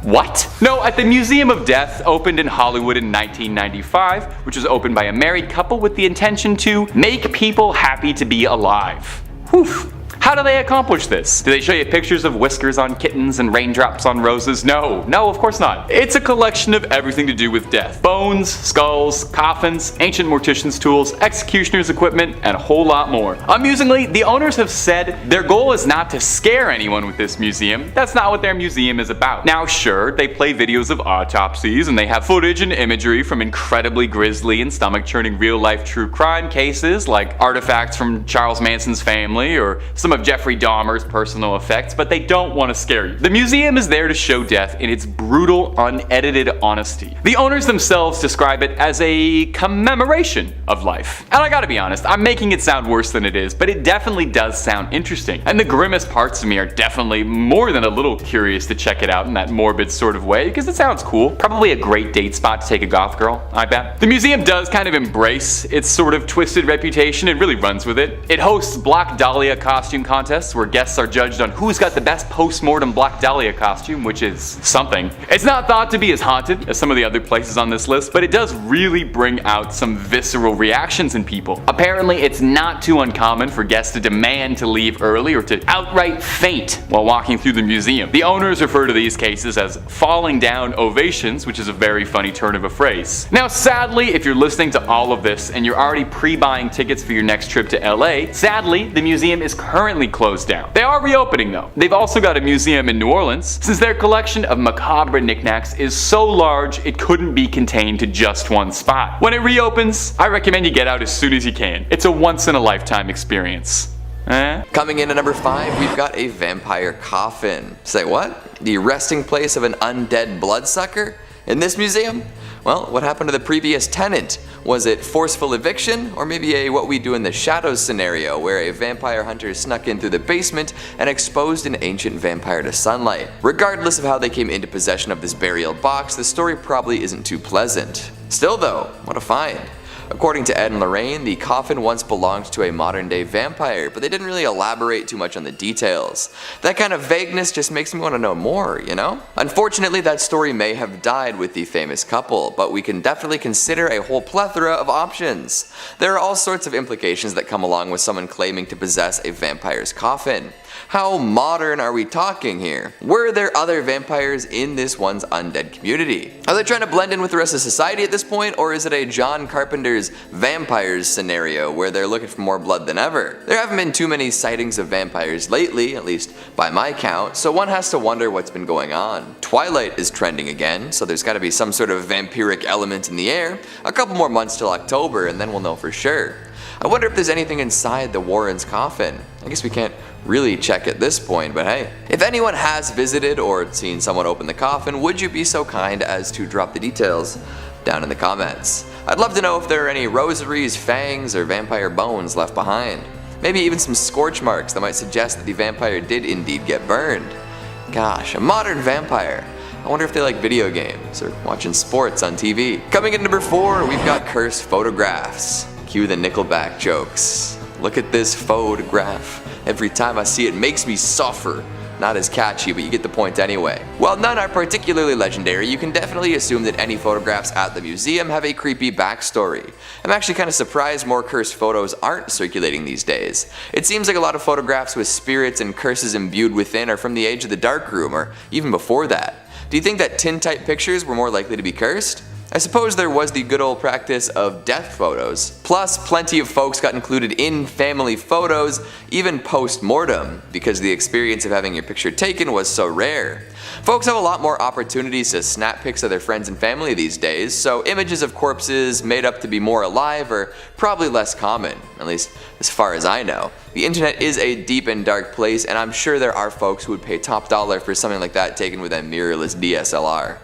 What? No, at the Museum of Death, opened in Hollywood in 1995, which was opened by a married couple with the intention to make people happy to be alive. Whew. How do they accomplish this? Do they show you pictures of whiskers on kittens and raindrops on roses? No, of course not. It's a collection of everything to do with death. Bones, skulls, coffins, ancient mortician's tools, executioner's equipment, and a whole lot more. Amusingly, the owners have said their goal is not to scare anyone with this museum. That's not what their museum is about. Now sure, they play videos of autopsies, and they have footage and imagery from incredibly grisly and stomach-churning real-life true crime cases, like artifacts from Charles Manson's family, or some of Jeffrey Dahmer's personal effects, but they don't want to scare you. The museum is there to show death in its brutal, unedited honesty. The owners themselves describe it as a commemoration of life. And I gotta be honest, I'm making it sound worse than it is, but it definitely does sound interesting. And the grimmest parts of me are definitely more than a little curious to check it out in that morbid sort of way, because it sounds cool. Probably a great date spot to take a goth girl, I bet. The museum does kind of embrace its sort of twisted reputation. It really runs with it. It hosts Black Dahlia costume contests where guests are judged on who's got the best post-mortem Black Dahlia costume, which is something. It's not thought to be as haunted as some of the other places on this list, but it does really bring out some visceral reactions in people. Apparently, it's not too uncommon for guests to demand to leave early or to outright faint while walking through the museum. The owners refer to these cases as falling down ovations, which is a very funny turn of a phrase. Now, sadly, if you're listening to all of this and you're already pre-buying tickets for your next trip to LA, sadly, the museum is currently closed down. They are reopening though. They've also got a museum in New Orleans, since their collection of macabre knickknacks is so large it couldn't be contained to just one spot. When it reopens, I recommend you get out as soon as you can. It's a once-in-a-lifetime experience. Coming in at number 5, we've got a vampire coffin. Say what? The resting place of an undead bloodsucker? In this museum? Well, what happened to the previous tenant? Was it forceful eviction, or maybe a what we do in the shadows scenario where a vampire hunter snuck in through the basement and exposed an ancient vampire to sunlight? Regardless of how they came into possession of this burial box, the story probably isn't too pleasant. Still though, what a find. According to Ed and Lorraine, the coffin once belonged to a modern day vampire, but they didn't really elaborate too much on the details. That kind of vagueness just makes me want to know more, you know? Unfortunately, that story may have died with the famous couple, but we can definitely consider a whole plethora of options. There are all sorts of implications that come along with someone claiming to possess a vampire's coffin. How modern are we talking here? Were there other vampires in this one's undead community? Are they trying to blend in with the rest of society at this point, or is it a John Carpenter's vampires scenario where they're looking for more blood than ever? There haven't been too many sightings of vampires lately, at least by my count, so one has to wonder what's been going on. Twilight is trending again, so there's gotta be some sort of vampiric element in the air. A couple more months till October and then we'll know for sure. I wonder if there's anything inside the Warrens' coffin. I guess we can't really check at this point, but hey. If anyone has visited or seen someone open the coffin, would you be so kind as to drop the details down in the comments? I'd love to know if there are any rosaries, fangs, or vampire bones left behind. Maybe even some scorch marks that might suggest that the vampire did indeed get burned. Gosh, a modern vampire. I wonder if they like video games or watching sports on TV. Coming in number 4, we've got cursed photographs. Cue the Nickelback jokes. look at this photograph. Every time I see it makes me suffer. Not as catchy, but you get the point anyway. While none are particularly legendary, you can definitely assume that any photographs at the museum have a creepy backstory. I'm actually kind of surprised more cursed photos aren't circulating these days. It seems like a lot of photographs with spirits and curses imbued within are from the age of the darkroom, or even before that. Do you think that tin-type pictures were more likely to be cursed? I suppose there was the good old practice of death photos. Plus, plenty of folks got included in family photos, even post-mortem, because the experience of having your picture taken was so rare. Folks have a lot more opportunities to snap pics of their friends and family these days, so images of corpses made up to be more alive are probably less common, at least as far as I know. The internet is a deep and dark place, and I'm sure there are folks who would pay top dollar for something like that taken with a mirrorless DSLR.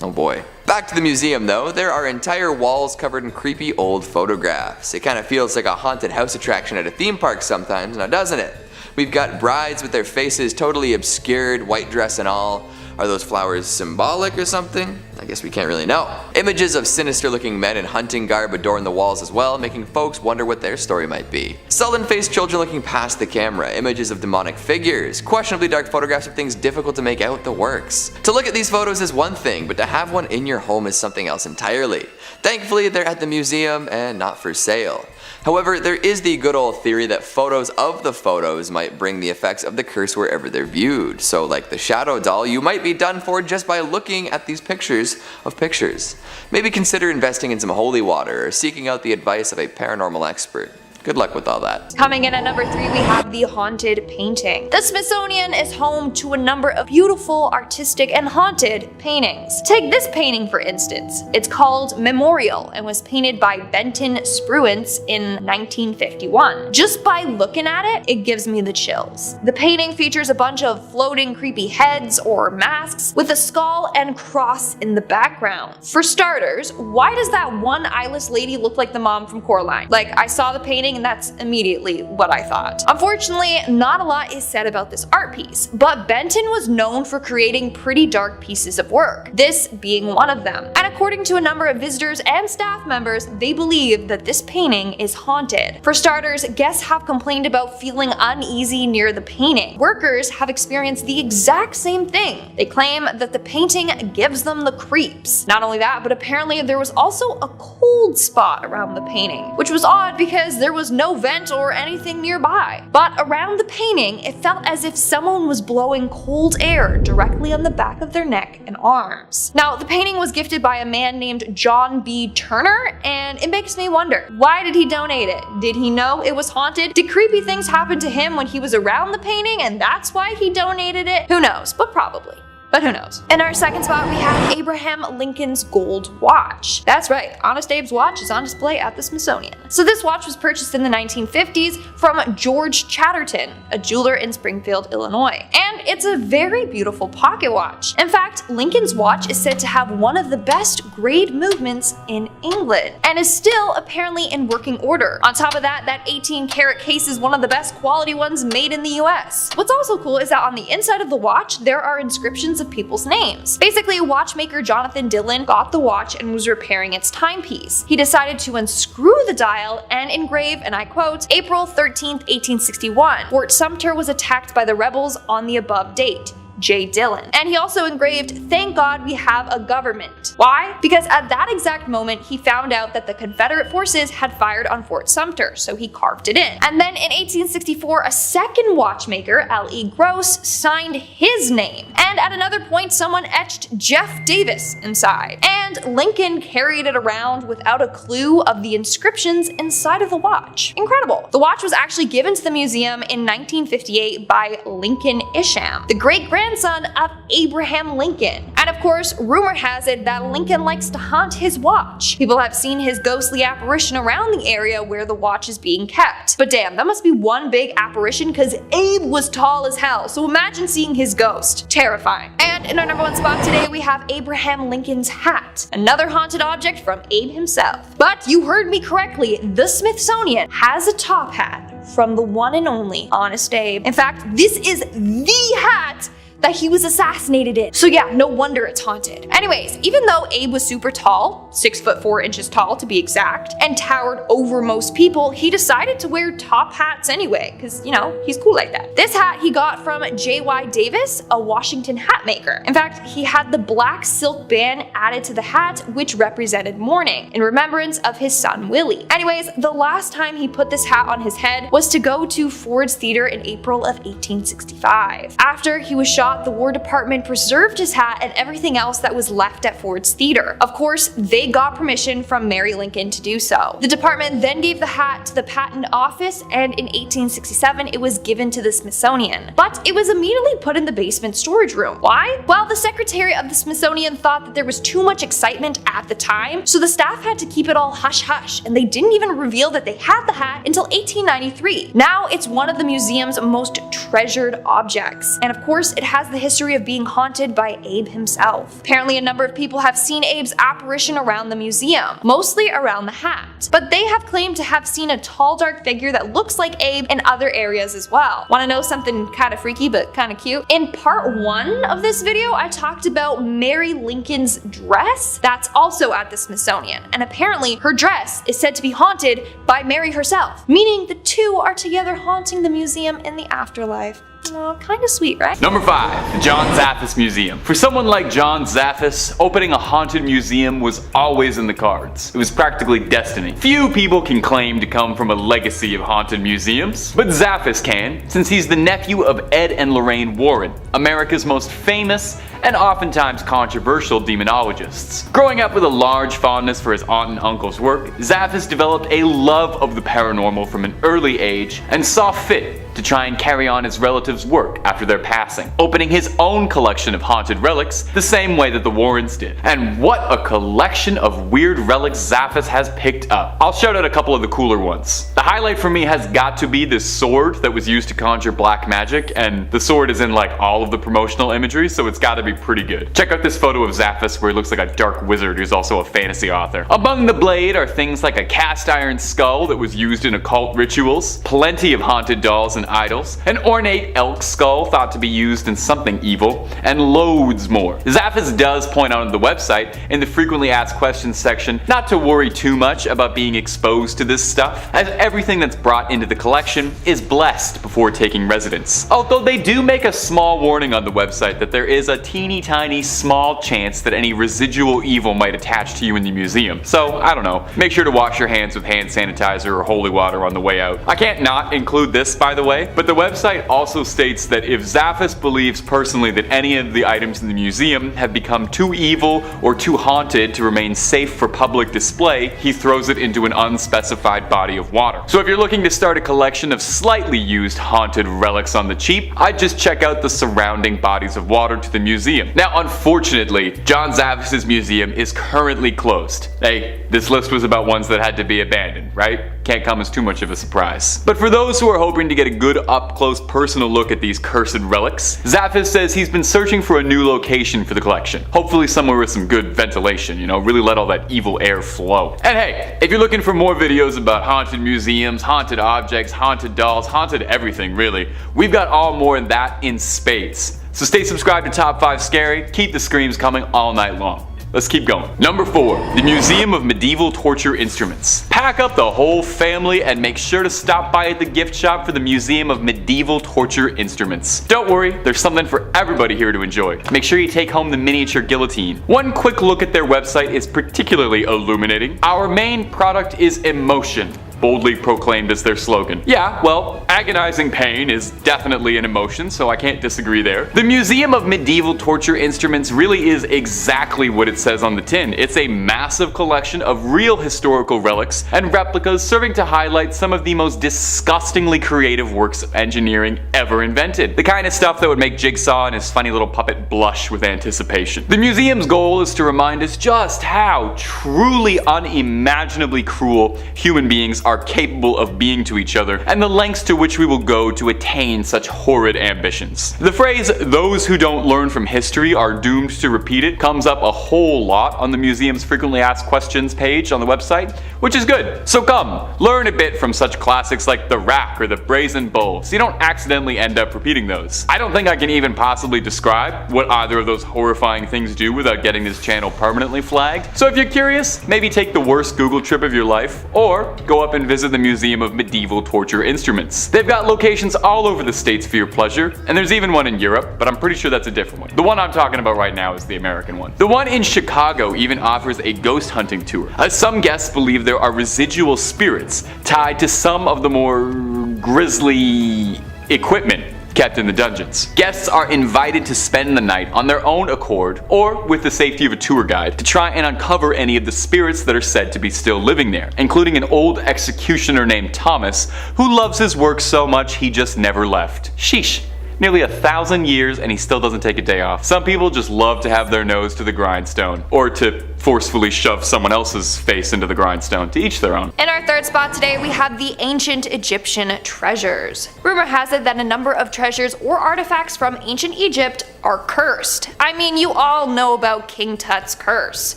Oh boy. Back to the museum though, there are entire walls covered in creepy old photographs. It kind of feels like a haunted house attraction at a theme park sometimes, now doesn't it? We've got brides with their faces totally obscured, white dress and all. Are those flowers symbolic or something? I guess we can't really know. Images of sinister looking men in hunting garb adorn the walls as well, making folks wonder what their story might be. Sullen-faced children looking past the camera, images of demonic figures, questionably dark photographs of things difficult to make out, the works. To look at these photos is one thing, but to have one in your home is something else entirely. Thankfully, they're at the museum and not for sale. However, there is the good old theory that photos of the photos might bring the effects of the curse wherever they're viewed. So like the shadow doll, you might be done for just by looking at these pictures of pictures. Maybe consider investing in some holy water or seeking out the advice of a paranormal expert. Good luck with all that. Coming in at number 3, we have the haunted painting. The Smithsonian is home to a number of beautiful, artistic, and haunted paintings. Take this painting for instance. It's called Memorial and was painted by Benton Spruance in 1951. Just by looking at it, it gives me the chills. The painting features a bunch of floating creepy heads or masks with a skull and cross in the background. For starters, why does that one eyeless lady look like the mom from Coraline? Like, I saw the painting and that's immediately what I thought. Unfortunately, not a lot is said about this art piece, but Benton was known for creating pretty dark pieces of work, this being one of them. And according to a number of visitors and staff members, they believe that this painting is haunted. For starters, guests have complained about feeling uneasy near the painting. Workers have experienced the exact same thing. They claim that the painting gives them the creeps. Not only that, but apparently there was also a cold spot around the painting, which was odd because there was no vent or anything nearby. But around the painting, it felt as if someone was blowing cold air directly on the back of their neck and arms. Now, the painting was gifted by a man named John B. Turner, and it makes me wonder, why did he donate it? Did he know it was haunted? Did creepy things happen to him when he was around the painting and that's why he donated it? Who knows, but probably. But who knows? In our second spot, we have Abraham Lincoln's gold watch. That's right, Honest Abe's watch is on display at the Smithsonian. So this watch was purchased in the 1950s from George Chatterton, a jeweler in Springfield, Illinois. And it's a very beautiful pocket watch. In fact, Lincoln's watch is said to have one of the best grade movements in England, and is still apparently in working order. On top of that, that 18-karat case is one of the best quality ones made in the US. What's also cool is that on the inside of the watch, there are inscriptions of people's names. Basically, watchmaker Jonathan Dillon got the watch and was repairing its timepiece. He decided to unscrew the dial and engrave, and I quote, April 13th, 1861. Fort Sumter was attacked by the rebels on the above date. J. Dillon. And he also engraved, "Thank God we have a government." Why? Because at that exact moment, he found out that the Confederate forces had fired on Fort Sumter, so he carved it in. And then in 1864, a second watchmaker, L.E. Gross, signed his name. And at another point, someone etched Jeff Davis inside. And Lincoln carried it around without a clue of the inscriptions inside of the watch. Incredible. The watch was actually given to the museum in 1958 by Lincoln Isham, the great-grandson of Abraham Lincoln. And of course, rumor has it that Lincoln likes to haunt his watch. People have seen his ghostly apparition around the area where the watch is being kept. But damn, that must be one big apparition because Abe was tall as hell, so imagine seeing his ghost. Terrifying. And in our number 1 spot today, we have Abraham Lincoln's hat, another haunted object from Abe himself. But you heard me correctly, the Smithsonian has a top hat from the one and only Honest Abe. In fact, this is the hat that he was assassinated in. So yeah, no wonder it's haunted. Anyways, even though Abe was super tall, 6'4" tall to be exact, and towered over most people, he decided to wear top hats anyway, because, you know, he's cool like that. This hat he got from J.Y. Davis, a Washington hat maker. In fact, he had the black silk band added to the hat, which represented mourning, in remembrance of his son Willie. Anyways, the last time he put this hat on his head was to go to Ford's Theater in April of 1865. After he was shot, the War Department preserved his hat and everything else that was left at Ford's Theater. Of course, they got permission from Mary Lincoln to do so. The department then gave the hat to the Patent Office, and in 1867 it was given to the Smithsonian. But it was immediately put in the basement storage room. Why? Well, the secretary of the Smithsonian thought that there was too much excitement at the time, so the staff had to keep it all hush-hush, and they didn't even reveal that they had the hat until 1893. Now it's one of the museum's most treasured objects, and of course it has the history of being haunted by Abe himself. Apparently a number of people have seen Abe's apparition around the museum, mostly around the hat, but they have claimed to have seen a tall dark figure that looks like Abe in other areas as well. Want to know something kind of freaky but kind of cute? In part 1 of this video I talked about Mary Lincoln's dress that's also at the Smithsonian, and apparently her dress is said to be haunted by Mary herself, meaning the two are together haunting the museum in the afterlife. Oh, kind of sweet, right? Number 5, the John Zaffis Museum. For someone like John Zaffis, opening a haunted museum was always in the cards. It was practically destiny. Few people can claim to come from a legacy of haunted museums, but Zaffis can, since he's the nephew of Ed and Lorraine Warren, America's most famous and oftentimes controversial demonologists. Growing up with a large fondness for his aunt and uncle's work, Zaffis developed a love of the paranormal from an early age and saw fit to try and carry on his relatives' work after their passing, opening his own collection of haunted relics the same way that the Warrens did. And what a collection of weird relics Zaffis has picked up. I'll shout out a couple of the cooler ones. The highlight for me has got to be this sword that was used to conjure black magic, and the sword is in like all of the promotional imagery, so it's gotta be pretty good. Check out this photo of Zaffis where he looks like a dark wizard who's also a fantasy author. Among the blade are things like a cast iron skull that was used in occult rituals, plenty of haunted dolls and idols, an ornate elk skull thought to be used in something evil, and loads more. Zaffis does point out on the website, in the frequently asked questions section, not to worry too much about being exposed to this stuff, as everything that's brought into the collection is blessed before taking residence. Although they do make a small warning on the website that there is a teeny tiny small chance that any residual evil might attach to you in the museum. So, I don't know, make sure to wash your hands with hand sanitizer or holy water on the way out. I can't not include this, by the way, but the website also states that if Zaffis believes personally that any of the items in the museum have become too evil or too haunted to remain safe for public display, he throws it into an unspecified body of water. So if you're looking to start a collection of slightly used haunted relics on the cheap, I'd just check out the surrounding bodies of water to the museum. Now, unfortunately, John Zaffis' museum is currently closed. Hey, this list was about ones that had to be abandoned, right? Can't come as too much of a surprise. But for those who are hoping to get a good up-close personal look at these cursed relics, Zaffis says he's been searching for a new location for the collection. Hopefully somewhere with some good ventilation, you know, really let all that evil air flow. And hey, if you're looking for more videos about haunted museums, haunted objects, haunted dolls, haunted everything really, we've got all more of that in spades. So stay subscribed to Top 5 Scary, keep the screams coming all night long. Let's keep going. Number 4, the Museum of Medieval Torture Instruments. Pack up the whole family and make sure to stop by at the gift shop for the Museum of Medieval Torture Instruments. Don't worry, there's something for everybody here to enjoy. Make sure you take home the miniature guillotine. One quick look at their website is particularly illuminating. Our main product is emotion, boldly proclaimed as their slogan. Yeah, well, agonizing pain is definitely an emotion, so I can't disagree there. The Museum of Medieval Torture Instruments really is exactly what it says on the tin. It's a massive collection of real historical relics and replicas serving to highlight some of the most disgustingly creative works of engineering ever invented. The kind of stuff that would make Jigsaw and his funny little puppet blush with anticipation. The museum's goal is to remind us just how truly unimaginably cruel human beings are capable of being to each other, and the lengths to which we will go to attain such horrid ambitions. The phrase, "those who don't learn from history are doomed to repeat it," comes up a whole lot on the museum's frequently asked questions page on the website, which is good. So come, learn a bit from such classics like the rack or the brazen bull, so you don't accidentally end up repeating those. I don't think I can even possibly describe what either of those horrifying things do without getting this channel permanently flagged. So if you're curious, maybe take the worst Google trip of your life, or go up and visit the Museum of Medieval Torture Instruments. They've got locations all over the States for your pleasure, and there's even one in Europe, but I'm pretty sure that's a different one. The one I'm talking about right now is the American one. The one in Chicago even offers a ghost hunting tour, as some guests believe there are residual spirits tied to some of the more grisly equipment kept in the dungeons. Guests are invited to spend the night on their own accord, or with the safety of a tour guide, to try and uncover any of the spirits that are said to be still living there, including an old executioner named Thomas, who loves his work so much he just never left. Sheesh. Nearly 1,000 years and he still doesn't take a day off. Some people just love to have their nose to the grindstone, or to forcefully shove someone else's face into the grindstone. To each their own. In our third spot today, we have the ancient Egyptian treasures. Rumor has it that a number of treasures or artifacts from ancient Egypt are cursed. I mean, you all know about King Tut's curse.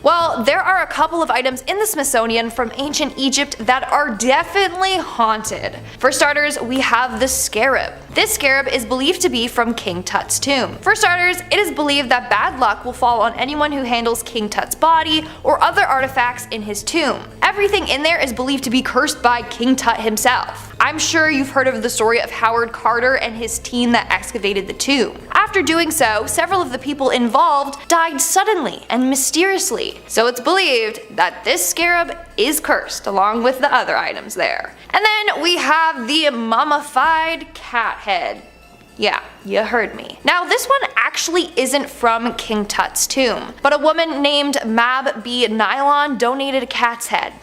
Well, there are a couple of items in the Smithsonian from ancient Egypt that are definitely haunted. For starters, we have the scarab. This scarab is believed to be from King Tut's tomb. For starters, it is believed that bad luck will fall on anyone who handles King Tut's body or other artifacts in his tomb. Everything in there is believed to be cursed by King Tut himself. I'm sure you've heard of the story of Howard Carter and his team that excavated the tomb. After doing so, several of the people involved died suddenly and mysteriously, so it's believed that this scarab is cursed along with the other items there. And then we have the mummified cat head. Yeah, you heard me. Now this one actually isn't from King Tut's tomb, but a woman named Mab B. Nylon donated a cat's head.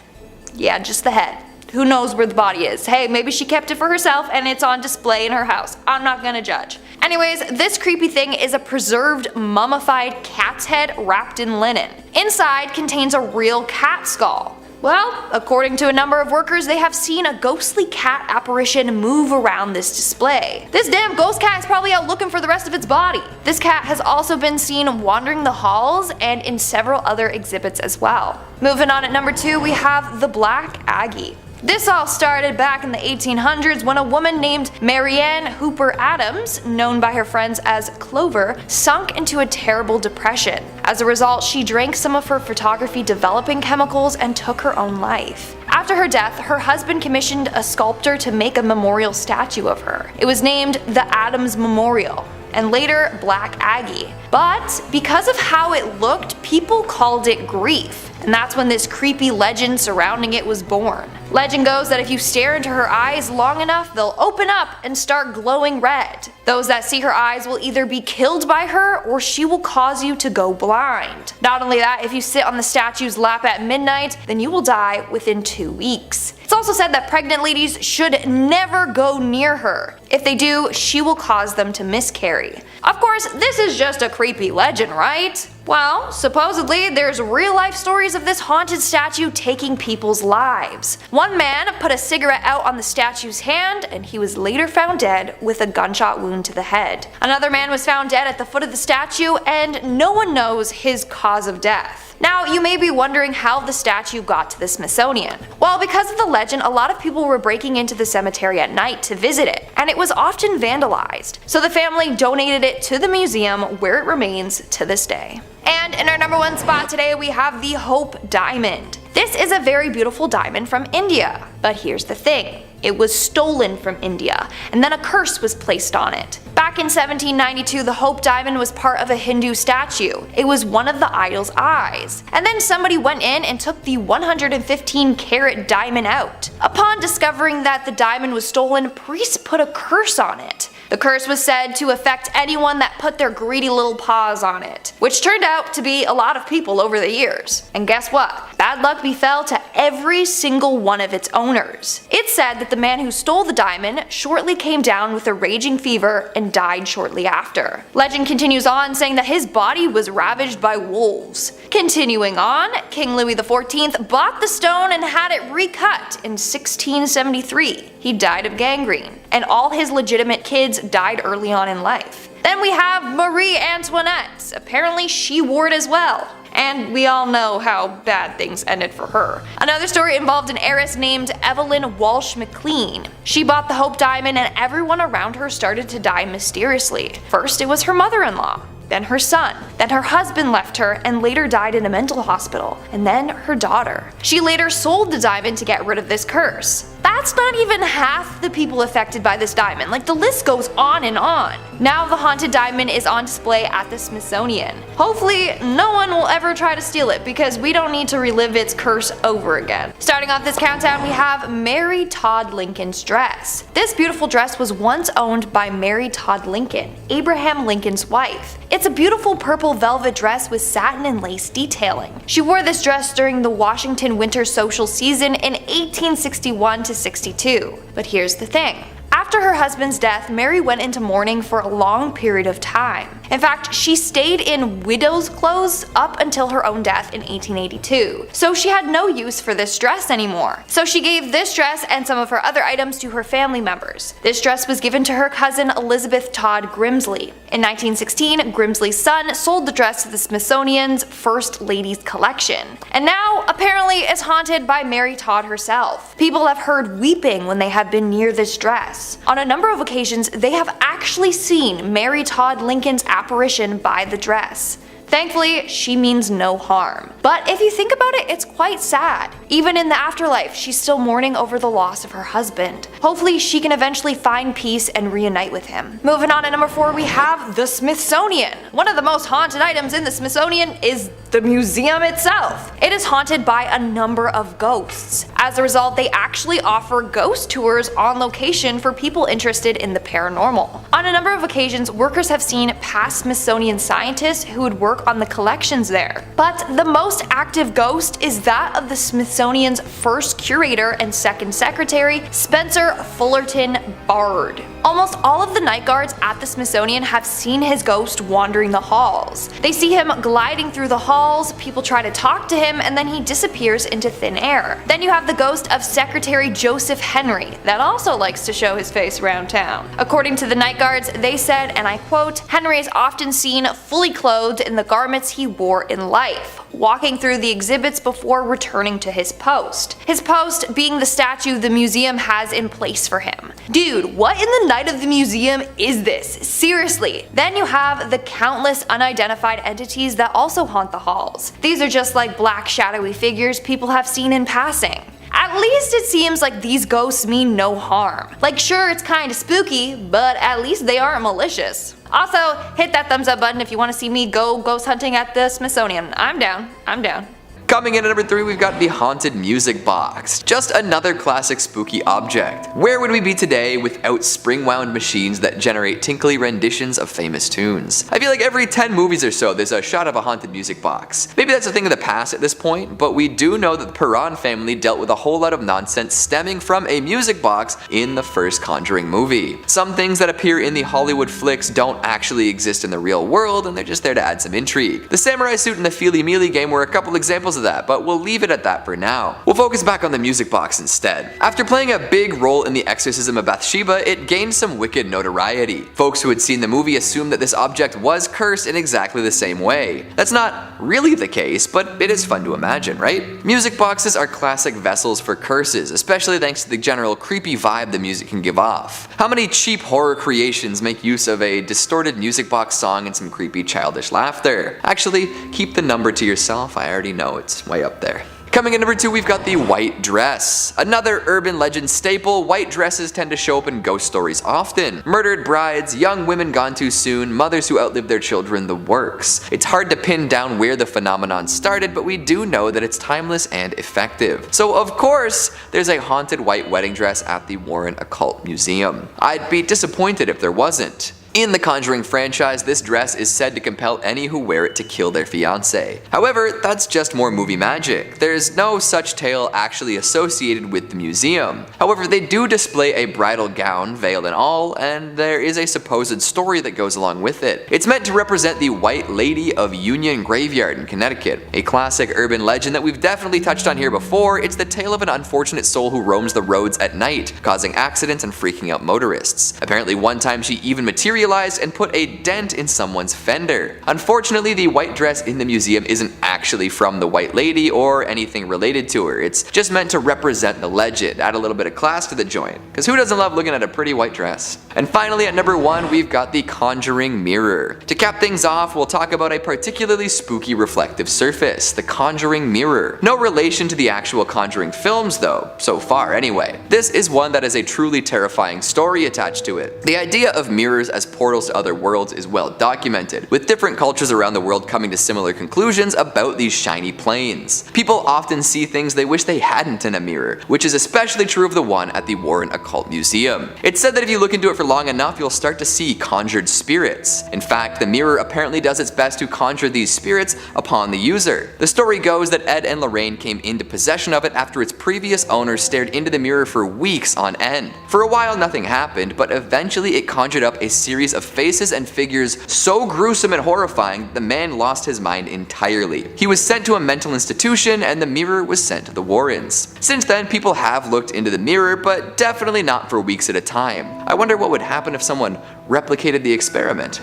Yeah, just the head. Who knows where the body is? Hey, maybe she kept it for herself and it's on display in her house. I'm not gonna judge. Anyways, this creepy thing is a preserved mummified cat's head wrapped in linen. Inside contains a real cat skull. Well, according to a number of workers, they have seen a ghostly cat apparition move around this display. This damn ghost cat is probably out looking for the rest of its body. This cat has also been seen wandering the halls and in several other exhibits as well. Moving on at number 2, we have the Black Aggie. This all started back in the 1800s when a woman named Marianne Hooper Adams, known by her friends as Clover, sunk into a terrible depression. As a result, she drank some of her photography developing chemicals and took her own life. After her death, her husband commissioned a sculptor to make a memorial statue of her. It was named the Adams Memorial, and later Black Aggie. But because of how it looked, people called it Grief. And that's when this creepy legend surrounding it was born. Legend goes that if you stare into her eyes long enough, they'll open up and start glowing red. Those that see her eyes will either be killed by her or she will cause you to go blind. Not only that, if you sit on the statue's lap at midnight, then you will die within 2 weeks. It's also said that pregnant ladies should never go near her. If they do, she will cause them to miscarry. Of course, this is just a creepy legend, right? Well, supposedly there's real life stories of this haunted statue taking people's lives. One man put a cigarette out on the statue's hand and he was later found dead with a gunshot wound to the head. Another man was found dead at the foot of the statue and no one knows his cause of death. Now, you may be wondering how the statue got to the Smithsonian. Well, because of the legend, a lot of people were breaking into the cemetery at night to visit it, and it was often vandalized. So the family donated it to the museum where it remains to this day. And in our number 1 spot today, we have the Hope Diamond. This is a very beautiful diamond from India, but here's the thing. It was stolen from India, and then a curse was placed on it. Back in 1792, the Hope Diamond was part of a Hindu statue. It was one of the idol's eyes. And then somebody went in and took the 115-carat diamond out. Upon discovering that the diamond was stolen, priests put a curse on it. The curse was said to affect anyone that put their greedy little paws on it, which turned out to be a lot of people over the years. And guess what? Bad luck befell to every single one of its owners. It's said that the man who stole the diamond shortly came down with a raging fever and died shortly after. Legend continues on saying that his body was ravaged by wolves. Continuing on, King Louis XIV bought the stone and had it recut in 1673. He died of gangrene, and all his legitimate kids died early on in life. Then we have Marie Antoinette. Apparently she wore it as well. And we all know how bad things ended for her. Another story involved an heiress named Evelyn Walsh McLean. She bought the Hope Diamond and everyone around her started to die mysteriously. First it was her mother-in-law, then her son, then her husband left her and later died in a mental hospital, and then her daughter. She later sold the diamond to get rid of this curse. That's not even half the people affected by this diamond, like the list goes on and on. Now the haunted diamond is on display at the Smithsonian. Hopefully no one will ever try to steal it because we don't need to relive its curse over again. Starting off this countdown we have Mary Todd Lincoln's dress. This beautiful dress was once owned by Mary Todd Lincoln, Abraham Lincoln's wife. It's a beautiful purple velvet dress with satin and lace detailing. She wore this dress during the Washington winter social season in 1861 to 62. But here's the thing. After her husband's death, Mary went into mourning for a long period of time. In fact, she stayed in widow's clothes up until her own death in 1882. So she had no use for this dress anymore. So she gave this dress and some of her other items to her family members. This dress was given to her cousin Elizabeth Todd Grimsley. In 1916, Grimsley's son sold the dress to the Smithsonian's First Ladies collection. And now, apparently, it's haunted by Mary Todd herself. People have heard weeping when they have been near this dress. On a number of occasions, they have actually seen Mary Todd Lincoln's apparition by the dress. Thankfully, she means no harm. But if you think about it, it's quite sad. Even in the afterlife, she's still mourning over the loss of her husband. Hopefully, she can eventually find peace and reunite with him. Moving on to number 4, we have the Smithsonian. One of the most haunted items in the Smithsonian is the museum itself. It is haunted by a number of ghosts. As a result, they actually offer ghost tours on location for people interested in the paranormal. On a number of occasions, workers have seen past Smithsonian scientists who would work on the collections there. But the most active ghost is that of the Smithsonian's first curator and second secretary, Spencer Fullerton Bard. Almost all of the night guards at the Smithsonian have seen his ghost wandering the halls. They see him gliding through the halls, people try to talk to him, and then he disappears into thin air. Then you have the ghost of Secretary Joseph Henry that also likes to show his face around town. According to the night guards, they said, and I quote, "Henry is often seen fully clothed in the garments he wore in life, walking through the exhibits before returning to his post." His post being the statue the museum has in place for him. Dude, what in the night of the museum is this? Seriously. Then you have the countless unidentified entities that also haunt the halls. These are just like black shadowy figures people have seen in passing. At least it seems like these ghosts mean no harm. Like sure, it's kinda spooky, but at least they aren't malicious. Also, hit that thumbs up button if you want to see me go ghost hunting at the Smithsonian. I'm down. Coming in at number 3, we've got the Haunted Music Box. Just another classic spooky object. Where would we be today without spring-wound machines that generate tinkly renditions of famous tunes? I feel like every 10 movies or so there's a shot of a haunted music box. Maybe that's a thing of the past at this point, but we do know that the Perron family dealt with a whole lot of nonsense stemming from a music box in the first Conjuring movie. Some things that appear in the Hollywood flicks don't actually exist in the real world, and they're just there to add some intrigue. The samurai suit and the Feely Mealy game were a couple examples of that, but we'll leave it at that for now. We'll focus back on the music box instead. After playing a big role in the exorcism of Bathsheba, it gained some wicked notoriety. Folks who had seen the movie assumed that this object was cursed in exactly the same way. That's not really the case, but it is fun to imagine, right? Music boxes are classic vessels for curses, especially thanks to the general creepy vibe the music can give off. How many cheap horror creations make use of a distorted music box song and some creepy childish laughter? Actually, keep the number to yourself, I already know it's way up there. Coming in number 2, we've got the white dress. Another urban legend staple, white dresses tend to show up in ghost stories often. Murdered brides, young women gone too soon, mothers who outlived their children, the works. It's hard to pin down where the phenomenon started, but we do know that it's timeless and effective. So of course, there's a haunted white wedding dress at the Warren Occult Museum. I'd be disappointed if there wasn't. In the Conjuring franchise, this dress is said to compel any who wear it to kill their fiancé. However, that's just more movie magic. There's no such tale actually associated with the museum. However, they do display a bridal gown, veil and all, and there is a supposed story that goes along with it. It's meant to represent the White Lady of Union Graveyard in Connecticut. A classic urban legend that we've definitely touched on here before, it's the tale of an unfortunate soul who roams the roads at night, causing accidents and freaking out motorists. Apparently one time she even materialized and put a dent in someone's fender. Unfortunately, the white dress in the museum isn't actually from the White Lady or anything related to her. It's just meant to represent the legend, add a little bit of class to the joint. Because who doesn't love looking at a pretty white dress? And finally at number 1, we've got the Conjuring mirror. To cap things off, we'll talk about a particularly spooky reflective surface, the Conjuring mirror. No relation to the actual Conjuring films though, so far anyway. This is one that has a truly terrifying story attached to it. The idea of mirrors as portals to other worlds is well documented, with different cultures around the world coming to similar conclusions about these shiny planes. People often see things they wish they hadn't in a mirror, which is especially true of the one at the Warren Occult Museum. It's said that if you look into it for long enough, you'll start to see conjured spirits. In fact, the mirror apparently does its best to conjure these spirits upon the user. The story goes that Ed and Lorraine came into possession of it after its previous owner stared into the mirror for weeks on end. For a while nothing happened, but eventually it conjured up a series of faces and figures so gruesome and horrifying that the man lost his mind entirely. He was sent to a mental institution and the mirror was sent to the Warrens. Since then, people have looked into the mirror, but definitely not for weeks at a time. I wonder what would happen if someone replicated the experiment.